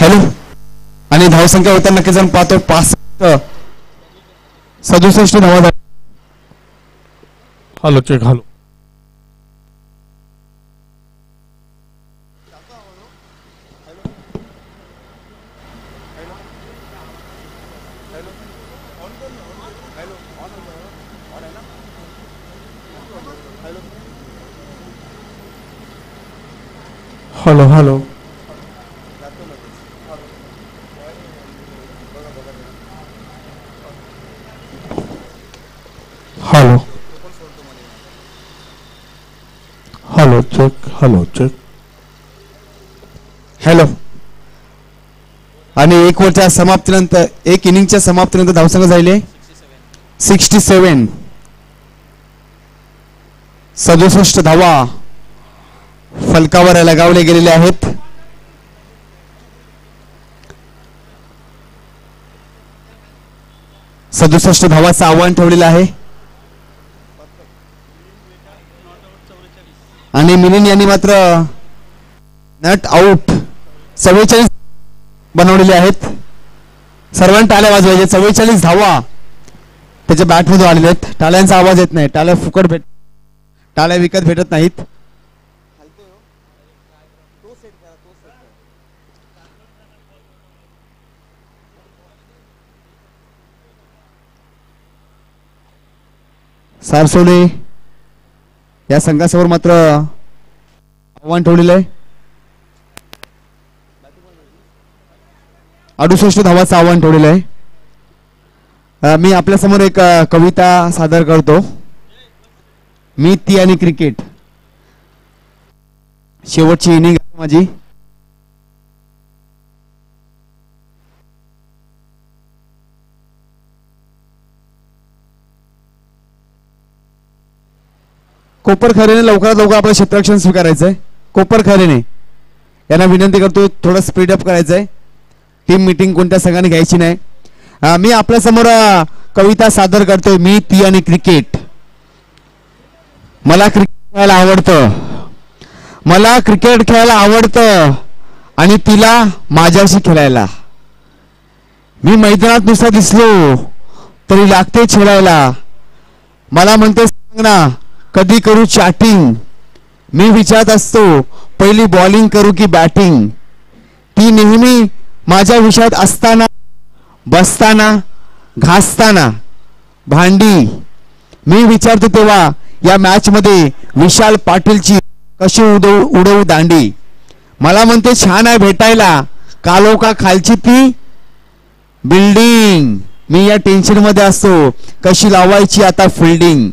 हॅलो. आणि धावसंख्या होता नक्की जाऊन पाहतो 67 धावा. Hello check. Hello. Hello hello. Hello hello check. Hello check. Hello. आणि एक ओव्हरच्या समाप्तीनंतर, एक इनिंगच्या समाप्तीनंतर धावसंख्या झाली 67. 67 धावा फलकावर लगावले गेलेले आहेत. 67 धावाचं आव्हान ठेवलेलं आहे आणि मिलिंद यांनी मात्र नट आउट 44 बनवलेले आहेत. सर्वांनी टाळ्या वाजवायच्या. 44 धावा त्याच्या बॅटमधून आलेल्या आहेत. टाळ्यांचा आवाज येत नाही. टाळ्या विकत भेटत नाहीत. सारसोले या संघासमोर मात्र आव्हान ठेवलेलं आहे. 68 धावाचं आव्हान ठेवलेलं आहे. मी आपल्या समोर एक कविता सादर करतो. मी ती आणि क्रिकेट. शेवटची इनिंग माझी. कोपर खरेने लवकरात लवकर आपलं क्षेत्ररक्षण स्वीकारायचंय. कोपर खरेने यांना विनंती करतो थोडं स्पीड अप करायचंय. टीम मीटिंग कोणत्या संघाने घ्यायची नाही. मी आपल्या समोर कविता सादर करतोय. मी ती आणि क्रिकेट. मला क्रिकेट खेळायला आवडतं. मला क्रिकेट खेळायला आवडतं आणि तिला माझ्याशी खेळायला. मी मैदानात नुसता दिसलो तरी लागते खेळायला. मला म्हणते सांग ना कधी करू चॅटिंग. मी विचारत असतो पहिली बॉलिंग करू की बॅटिंग. ती नेहमी माझ्या विषयात असताना बसताना घासताना भांडी. मी विचारतो तेव्हा या मॅच मध्ये विशाल पाटीलची कशी उडवू दांडी. मला म्हणते छान आहे भेटायला. कालोका खालची ती बिल्डिंग. मी या टेन्शन मध्ये असतो कशी लावायची आता फिल्डिंग.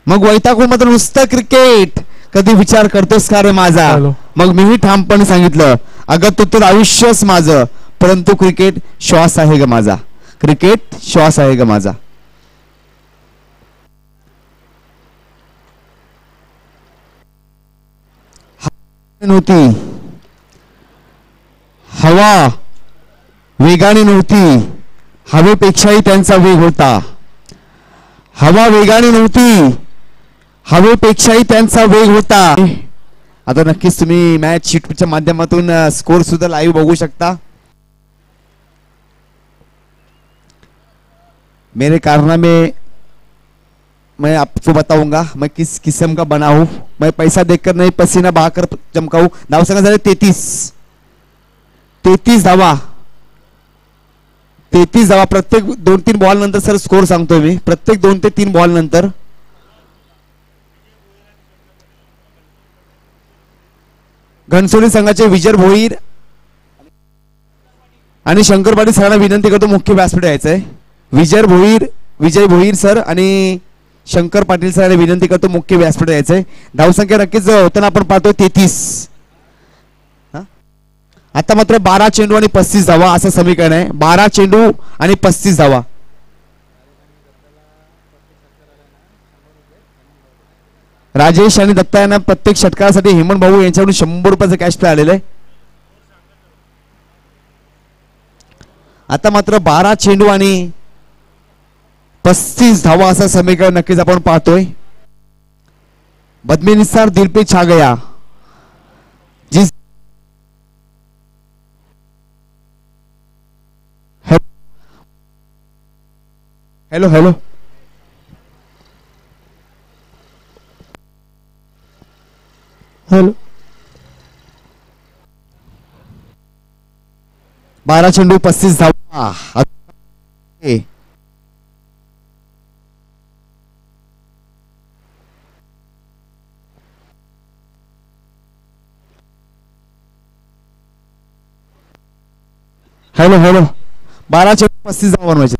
मग वैतागून मात्र नुसतं क्रिकेट. कधी विचार करतोस का रे माझा. मग मीही ठामपणे सांगितलं अगं तू तर आयुष्यच माझं परंतु क्रिकेट श्वास आहे ग माझा. क्रिकेट श्वास आहे ग माझा. नव्हती हवा वेगाने नव्हती. हवेपेक्षाही त्यांचा वेग होता. हवा वेगाने नव्हती. हवेपेक्षाही त्यांचा वेग होता. आता नक्कीच तुम्ही मॅच शीटच्या माध्यमातून स्कोर सुद्धा लाईव्ह बघू शकता. मेरे कारनामे मैं आपको बताऊंगा. मैं किस किस्म का बना हूं. मैं पैसा देखकर नहीं पसीना बहाकर चमकाऊ. धावसंख्या झाले 33 धावा. 33 धावा प्रत्येक 2-3 बॉल नंतर सर स्कोर सांगतोय मी. प्रत्येक 2 ते 3 बॉल नंतर. घनसोली संघाचे विजय भोईर आणि शंकर पाटील सरांना विनंती करतो मुख्य व्यासपीठ यायचंय. विजय भोईर सर आणि शंकर पाटील सरांना विनंती करतो मुख्य व्यासपीठ यायचंय. धावसंख्या नक्कीच होताना आपण पाहतोय 33. आता मात्र 12 चेंडू आणि 35 धावा असं समीकरण आहे. 12 चेंडू आणि 35 धावा. राजेश आणि दत्ता यांना प्रत्येक षटकासाठी हेमंत भाऊ यांच्याकडून 100 रुपयाचं कॅश पे आलेलं आहे. आता मात्र 12 चेंडू आणि 35 धावा असं समीकरण नक्कीच आपण पाहतोय. बदमेनिसार दिल पे छा गया. जिस हेलो हेलो 12 चेंडू 35 धावा. हेलो 12 चेंडू 35 धावा बनवायचे.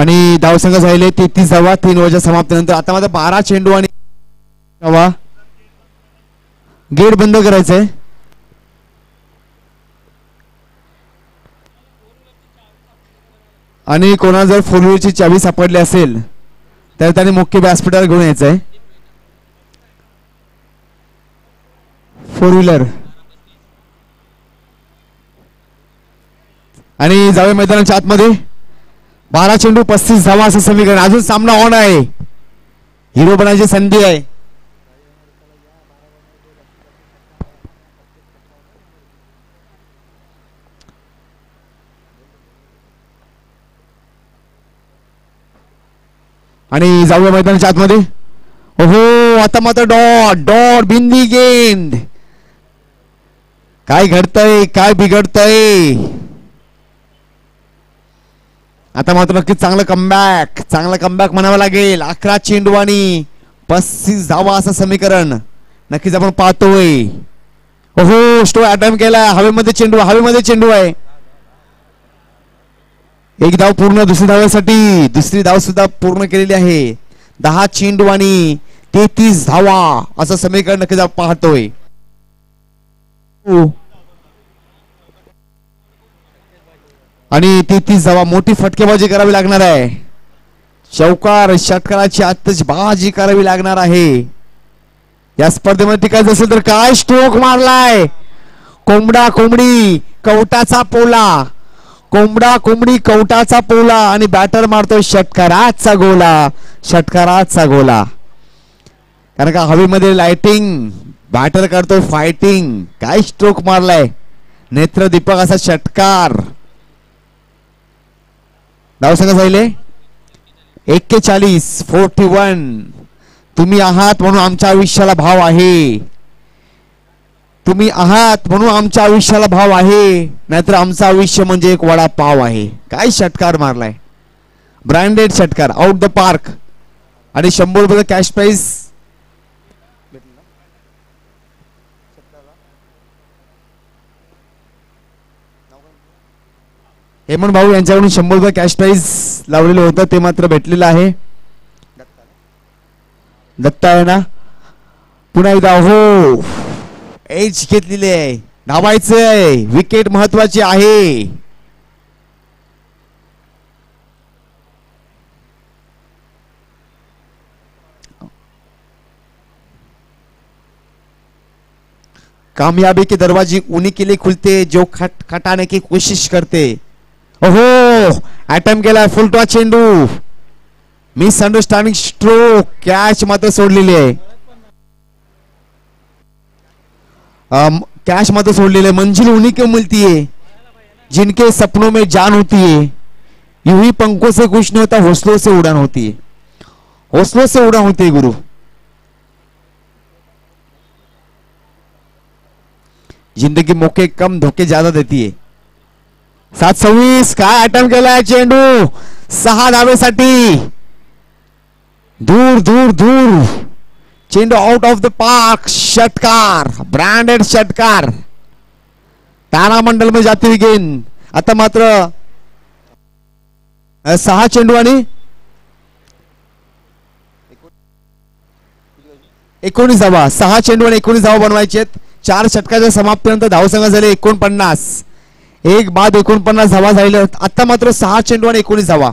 आणि धावसंघ झाले 33 धावा 3 ओव्हरच्या समाप्तीनंतर. आता मात्र 12 चेंडू आणि धावा. गेट बंद करायचंय. आणि कोणाला जर 4 व्हीलरची चावी सापडली असेल तर त्यांनी मुख्य व्यासपीठावर घेऊन यायचंय. 4 व्हीलर. आणि जावे मैदानाच्या आतमध्ये 12 चेंडू 35 धावा असं समीकरण. अजून सामना ऑन आहे. हिरो बनायची संधी आहे. आणि जाऊया मैदानाच्या आतमध्ये. ओहो आता मात्र डॉट डॉट बिंदी गेंद. काय घडतंय काय बिघडतंय. आता मात्र नक्कीच चांगलं कमबॅक म्हणावं लागेल. 11 चेंडू आणि 35 धावा असं समीकरण नक्कीच आपण पाहतोय. ओहो स्टो अटॅम्प केला. हवेमध्ये चेंडू आहे. एक धाव पूर्ण दुसरी धावेसाठी. दुसरी धाव सुद्धा पूर्ण केलेली आहे. 10 चेंडू आणि 33 धावा असं समीकरण नक्कीच आपण पाहतोय. आणि 33 धावा. मोठी फटकेबाजी करावी लागणार आहे. चौकार षटकाराची आतषबाजी करावी लागणार आहे. या स्पर्धेमध्ये टिकायचं असेल तर. काय स्ट्रोक मारलाय. कोंबडा कोंबडी कवटाचा पोला. कोंबडा कोंबडी कवटाचा पोला. आणि बॅटर मारतोय षटकाराचा गोला. कारण का हवेमध्ये लाइटिंग. बॅटर करतोय फायटिंग. काय स्ट्रोक मारलाय. नेत्रदीपक असा षटकार. धावसंख्या झाले 41. तुम्ही आहात म्हणून आमच्या आयुष्याला भाव आहे. तुम्ही आहात म्हणून आमच्या आयुष्याला भाव आहे. नाहीतर आमचं आयुष्य म्हणजे एक वडापाव आहे. काय षटकार मारलाय. ब्रँडेड षटकार आउट द पार्क. आणि 100 रुपये कॅश प्राइस. हेमंत भाऊ यांच्याकडून 100 रुपये कॅश प्राइस लावलेलं होतं ते मात्र भेटलेलं आहे. दत्ता आहे ना. पुन्हा एकदा हो एज घेतलेली आहे. धावायचंय. विकेट महत्वाची आहे. कामयाबी के दरवाजे उन्हीं के लिए खुलते जो खटाने की कोशिश करते. ओहो अटॅम्प केलाय. फुल टॉस चेंडू. Miss understanding stroke. कॅच मात्र सोडलेली आहे. कैश मत सोडलेले. मंजिल उन्हीं को मिलती है जिनके सपनों में जान होती है. यूं ही पंखों से कुछ नहीं होता. हौसलों से उड़ान होती है. हौसलों से उड़ान होती है गुरु. जिंदगी मौके कम धोखे ज्यादा देती है. 7:26. काय अटॅम्प केलाय चेंडू. 6 धावेसाठी. दूर दूर दूर. चेंडू आउट ऑफ द पार्क. षटकार. ब्रँडेड षटकार. तारामंडल में जाती हुई गेंद. आता मात्र 6 चेंडू आणि 19 धावा. 6 चेंडू आणि 19 धावा बनवायचे आहेत. 4 षटकाच्या समाप्तीनंतर धावसंख्या झाले 49. एक बाद 49 धावा झालेल्या. आता मात्र 6 चेंडू आणि 19 धावा.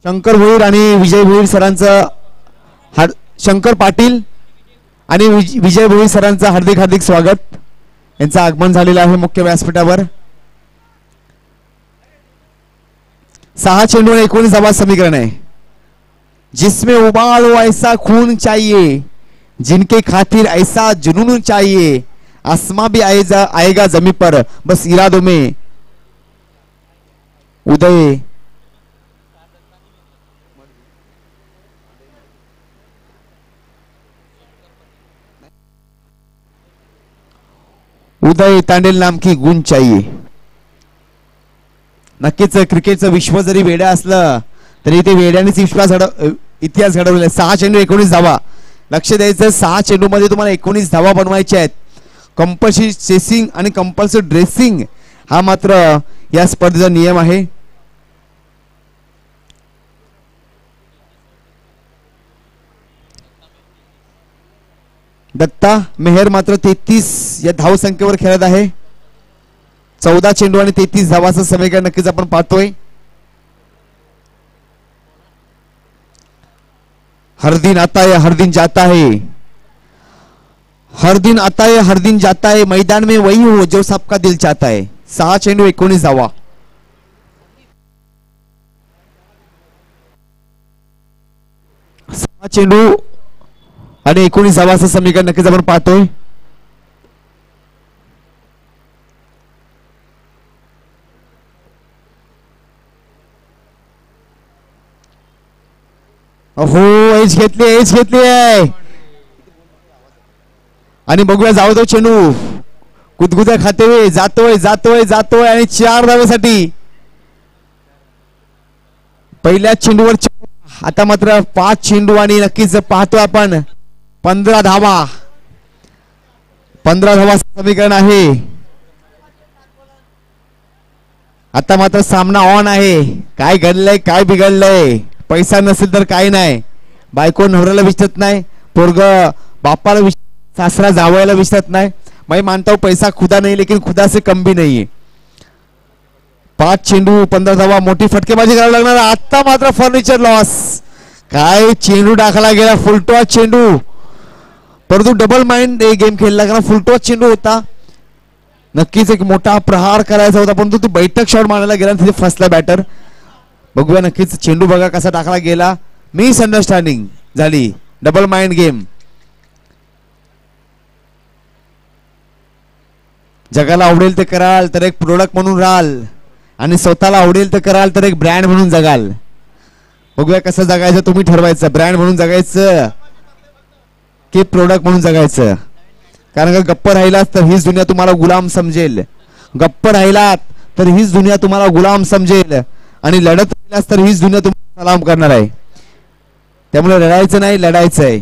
शंकर भोईर आणि विजय भोईर सरांचं शंकर पाटील आणि विजय भोईर सरांचं हार्दिक हार्दिक स्वागत. यांचं आगमन झालेलं आहे मुख्य व्यासपीठावर. 6 चेंडू आणि 19 धावा समीकरण आहे. जिसमें उबाल हो ऐसा खून चाहिए. जिनके खातिर ऐसा जुनून चाहिए. आसमां भी आएगा जमीन पर बस इरादों में उदय. उदय तांडेल नाम की गुण चाहिए. नक्कीच क्रिकेटचं विश्व जरी वेड्या असलं तरी ते वेड्यानेच इतिहास घडवलेला. 6 चेंडू 19 धावा. लक्ष द्यायचं 6 चेंडू मध्ये तुम्हाला 19 धावा बनवायच्या आहेत. कंपल्सरी चेसिंग आणि कंपल्सरी ड्रेसिंग हा मात्र या स्पर्धेचा नियम आहे. दत्ता मेहर मात्र 33 या धावसंख्येवर खेळत आहे. 14 चेंडू आणि 33 धावाचं समीकरण नक्कीच आपण पाहतोय. हर दिन आता है हर दिन जाता है, हर दिन आता है हर दिन जाता है, मैदान में वही हो जो सबका दिल चाहता है. 6 चेंडू 19 धावा. चेंडू आणि 19 धावाचं समीकरण नक्कीच आपण पाहतोय. हो एज घेतली आहे आणि बघूया जाऊ दो चेंडू गुदगुद्या खाते जातोय आणि 4 धावेसाठी पहिल्या चेंडूवर. आता मात्र 5 चेंडू आणि नक्कीच पाहतो आपण 15 धावा. 15 धावा समीकरण आहे. आता मात्र सामना ऑन आहे. काय घडलंय काय बिघडलंय. पैसा नसेल तर काही नाही. बायको नवऱ्याला विचारत नाही, पोरग बापाला सासरा जावयाला विचारत नाही. मैं मानता हूं पैसा खुदा नहीं लेकिन खुदा से कम भी नहीं है. 5 चेंडू 15 धावा. मोठी फटकेबाजी करावी लागणार. आता मात्र फर्निचर लॉस. काय चेंडू टाकला गेला फुलटॉस चेंडू, परंतु डबल माइंड गेम खेळला कारण फुलटॉस चेंडू होता. नक्कीच एक मोठा प्रहार करायचा होता परंतु तो बैठक शॉट मारायला गेला तिथे फसला बॅटर. बघूया नक्कीच चेंडू बघा कसा टाकला गेला. मिस अंडरस्टँडिंग झाली. Double mind game. जगाला आवडेल ते कराल तर एक प्रोडक्ट म्हणून राहाल आणि स्वतःला आवडेल ते कराल तर एक ब्रँड म्हणून जगाल. बघूया कसं जगायचं तुम्ही ठरवायचं. ब्रँड म्हणून जगायचं की प्रोडक्ट म्हणून जगायचं. कारण का गप्प राहिलात तर हीच दुनिया तुम्हाला गुलाम समजेल. गप्प राहिलात तर हीच दुनिया तुम्हाला गुलाम समजेल आणि लढत राहिलास तर हीच दुनिया तुम्हाला सलाम करणार आहे. त्यामुळे लढायचं नाही लढायचं आहे.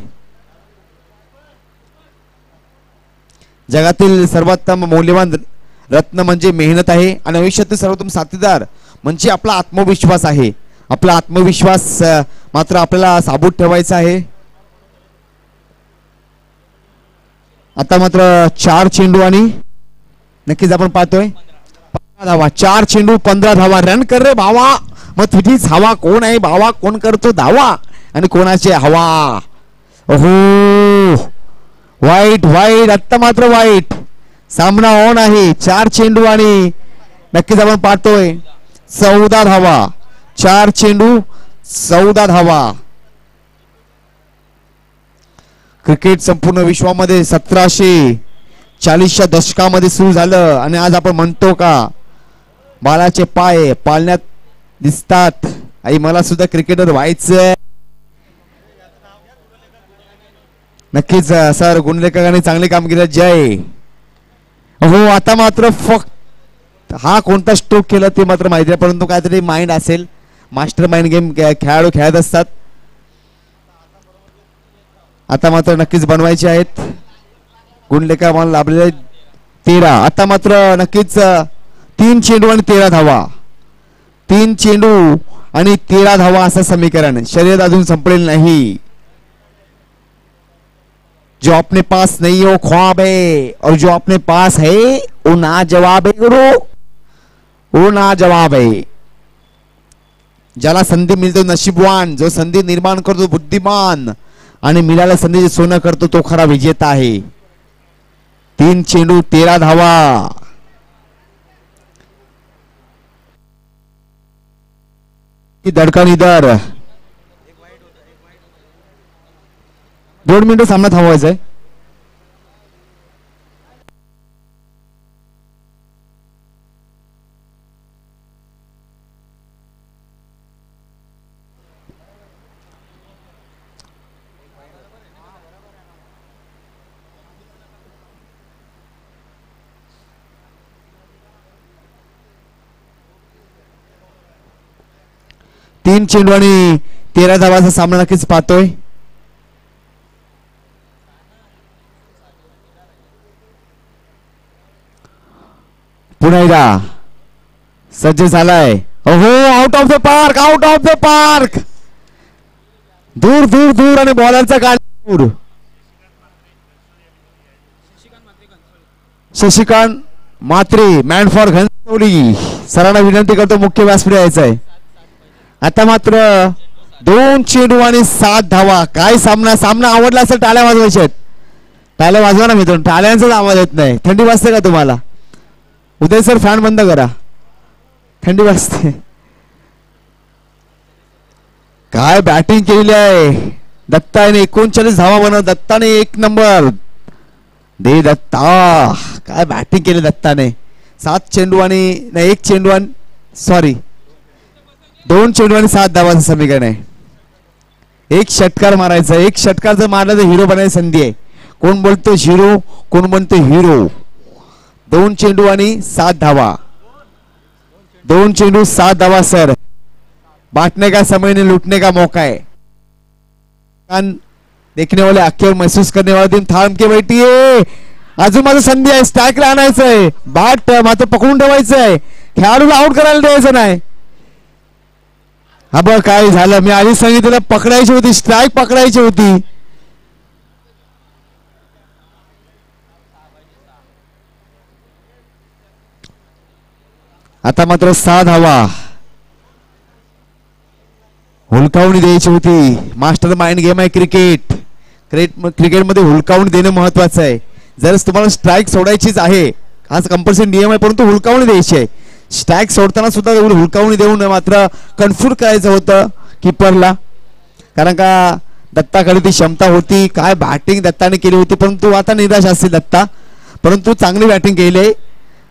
जगातील सर्वोत्तम मौल्यवान रत्न म्हणजे मेहनत आहे आणि आयुष्यातील सर्वोत्तम साथीदार म्हणजे आपला आत्मविश्वास आहे. आपला आत्मविश्वास मात्र आपल्याला साबूत ठेवायचा आहे. आता मात्र 4 चेंडू आणि नक्कीच आपण पाहतोय 15 धावा. 4 चेंडू 15 धावा. रन कर रे भावा. मग तुझीच हवा कोण आहे भावा. कोण करतो धावा आणि कोणाची हवा. ओहो वाईट वाईट. आत्ता मात्र वाईट. सामना ऑन आहे. 4 चेंडू आणि नक्कीच आपण पाहतोय 14 धावा. 4 चेंडू 14 धावा. क्रिकेट संपूर्ण विश्वामध्ये 1740च्या दशकामध्ये सुरू झालं आणि आज आपण म्हणतो का बालाचे पाय पाळण्यात दिसतात. आई मला सुद्धा क्रिकेटर व्हायचंय. नक्कीच सर गुणलेखकांनी चांगली कामगिरी. जय हो. आता मात्र फक्त हा कोणता स्ट्रोक केला ते मात्र माहिती आहे परंतु काहीतरी माइंड असेल. मास्टर माइंड गेम खेळाडू खेळत असतात. आता मात्र नक्कीच बनवायचे आहेत. गुणलेखा मला लाभलेले 13. आता मात्र नक्कीच 3 चेंडू आणि 13 धावा. 3 चेंडू आणि 13 धावा असं समीकरण. शर्यत अजून संपलेली नाही. जो अपने पास नहीं हो ख्वाब है और जो अपने पास है वो ना जवाब है गुरु. वो ना जवाब है. ज्याला संधी मिळतो नशीबवान. जो संधी निर्माण करतो बुद्धिमान आणि मिळाल्या संधीचे सोनं करतो तो खरा विजेता आहे. 3 चेंडू 13 धावा. धडकन इधर 2 मिनिटं सामना थांबवायचा आहे. तीन चेंडू आणि 13 धावाचा सामना नक्कीच पाहतोय. पुन्हा एकदा सज्ज झालाय. ओहो, out of the park, out of the park. दूर दूर दूर आणि बॉलरचा काळ दूर. शशिकांत मात्रे मॅन फॉर घनसवली. सरांना विनंती करतो मुख्य व्यासपीठ यायचं आहे. आता मात्र 2 चेंडू आणि 7 धावा. काय सामना, सामना आवडला असेल टाळ्या वाजवायच्या आहेत. टाळ्या वाजवा ना मित्रांनो, टाळ्यांचाच आवाज येत नाही. थंडी वाजते का तुम्हाला? उदय सर फॅन बंद करा, थंडी वाजते. काय बॅटिंग केलेली आहे दत्ताने. 39 धावा बनव. दत्ताने 1 नंबर दे दत्ता. काय बॅटिंग केली दत्ताने. 7 चेंडू आणि नाही 1 चेंडू आणि सॉरी 2 चेंडू आणि 7 धावांचं समीकरण आहे. 1 षटकार मारायचा. 1 षटकार जर मारला तर हिरो बनायची संधी आहे. कोण बोलतो हिरो, कोण म्हणतो हिरो. 2 चेंडू आणि 7 धावा. 2 चेंडू 7 धावा सर. बांटने का समय नहीं, लूटने का मौका है. देखने वाले आंखें महसूस करने वाले दिन थांब के बैठिए. अजून माझं संधी आहे. स्ट्राईकला आणायचं आहे. बॅट मात्र पकडून ठेवायचं आहे. खेळाडूला आउट करायला द्यायचं नाही. हा बघ काय झालं. मी आधीच सांगितलं पकडायची होती, स्ट्राईक पकडायची होती. आता मात्र 6 धावा. हुलकावणी द्यायची होती. मास्टर माइंड गेम आहे क्रिकेट. क्रिकेटमध्ये हुलकावणी देणं महत्वाचं आहे. जर तुम्हाला स्ट्राईक सोडायचीच आहे, आज कंपल्सरी नियम आहे, परंतु हुलकावणी द्यायची आहे. स्ट्राईक सोडताना सुद्धा हुलकावणी देऊन मात्र कन्फ्यूज करायचं होतं किपरला. कारण का दत्ताकडे ती क्षमता होती. काय बॅटिंग दत्ताने केली होती, परंतु आता निराश असतील दत्ता. परंतु चांगली बॅटिंग केली आहे.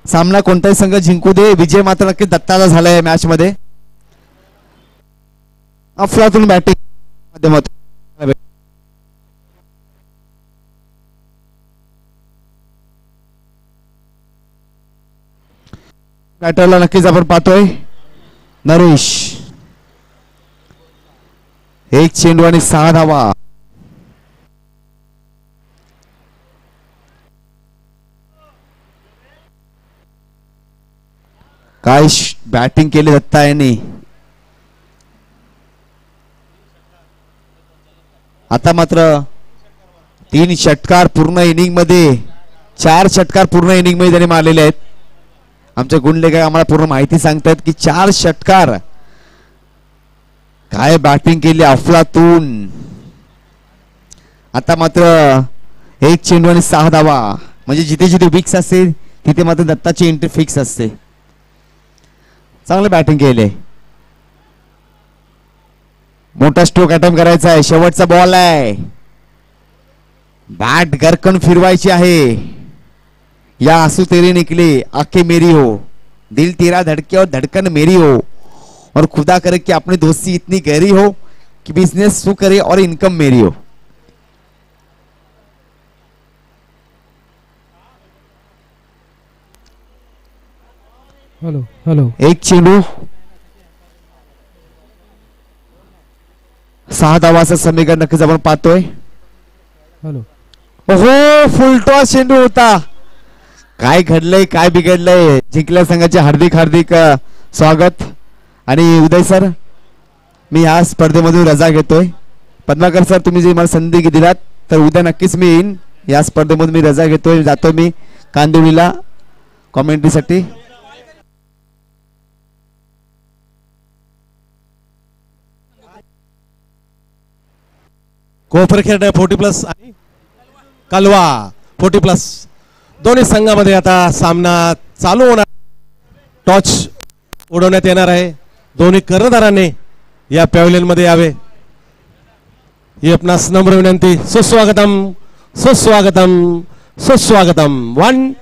सामना कोणताही संघ जिंकू दे, विजय मात्र नक्की दत्ताचा झालाय मॅच मध्ये. अफलातून बॅटिंग माध्यमातून. बॅटरला नक्कीच आपण पाहतोय नरेश. 1 चेंडू आणि 6 धावा. काय बॅटिंग केली दत्ता यांनी. आता मात्र 3 षटकार पूर्ण इनिंग मध्ये, 4 षटकार पूर्ण इनिंग मध्ये त्यांनी मारलेले आहेत. आमचे गुणलेखक आम्हाला पूर्ण माहिती सांगतात की 4 षटकार. काय बॅटिंग केली अफलातून. आता मात्र 1 चेंडू आणि 6 धावा. म्हणजे जिथे जिथे विक्स असते तिथे मात्र दत्ताची एंट्री फिक्स असते. चांगले बॅटिंग केले. मोठा स्ट्रोक अटेम्प्ट करायचा आहे. शेवटचा बॉल आहे. बॅट गरकन फिरवायची आहे. या आंसू तेरे निकले आंखें मेरी हो, दिल तेरा धड़के और धड़कन मेरी हो, और खुदा करे कि अपनी दोस्ती इतनी गहरी हो कि बिजनेस सु करे और इनकम मेरी हो. Hello hello. 1 चेंडू 6 धावाचं समीकरण नक्कीच आपण पाहतोय. हेलो. ओहो, फुलटॉस चेंडू होता. काय घडलंय, काय बिघडलंय. जिंकल्या संघाचे हार्दिक हार्दिक स्वागत. आणि उदय सर, मी या स्पर्धेमधून रजा घेतोय. पद्माकर सर, तुम्ही जे मला संधी दिलात तर उद्या नक्कीच मी येईन. या स्पर्धेमधून मी रजा घेतोय. जातो मी कांदिवलीला कॉमेंट्रीसाठी. कोपर खेळत 40+ आणि कलवा 40+. दोन्ही संघामध्ये आता सामना चालू होणार. टॉच उडवण्यात येणार आहे. दोन्ही कर्णधारांनी या पॅव्हलियन मध्ये यावे ही आपणास नम्र विनंती. सुस्वागतम सुस्वागतम सुस्वागतम. 1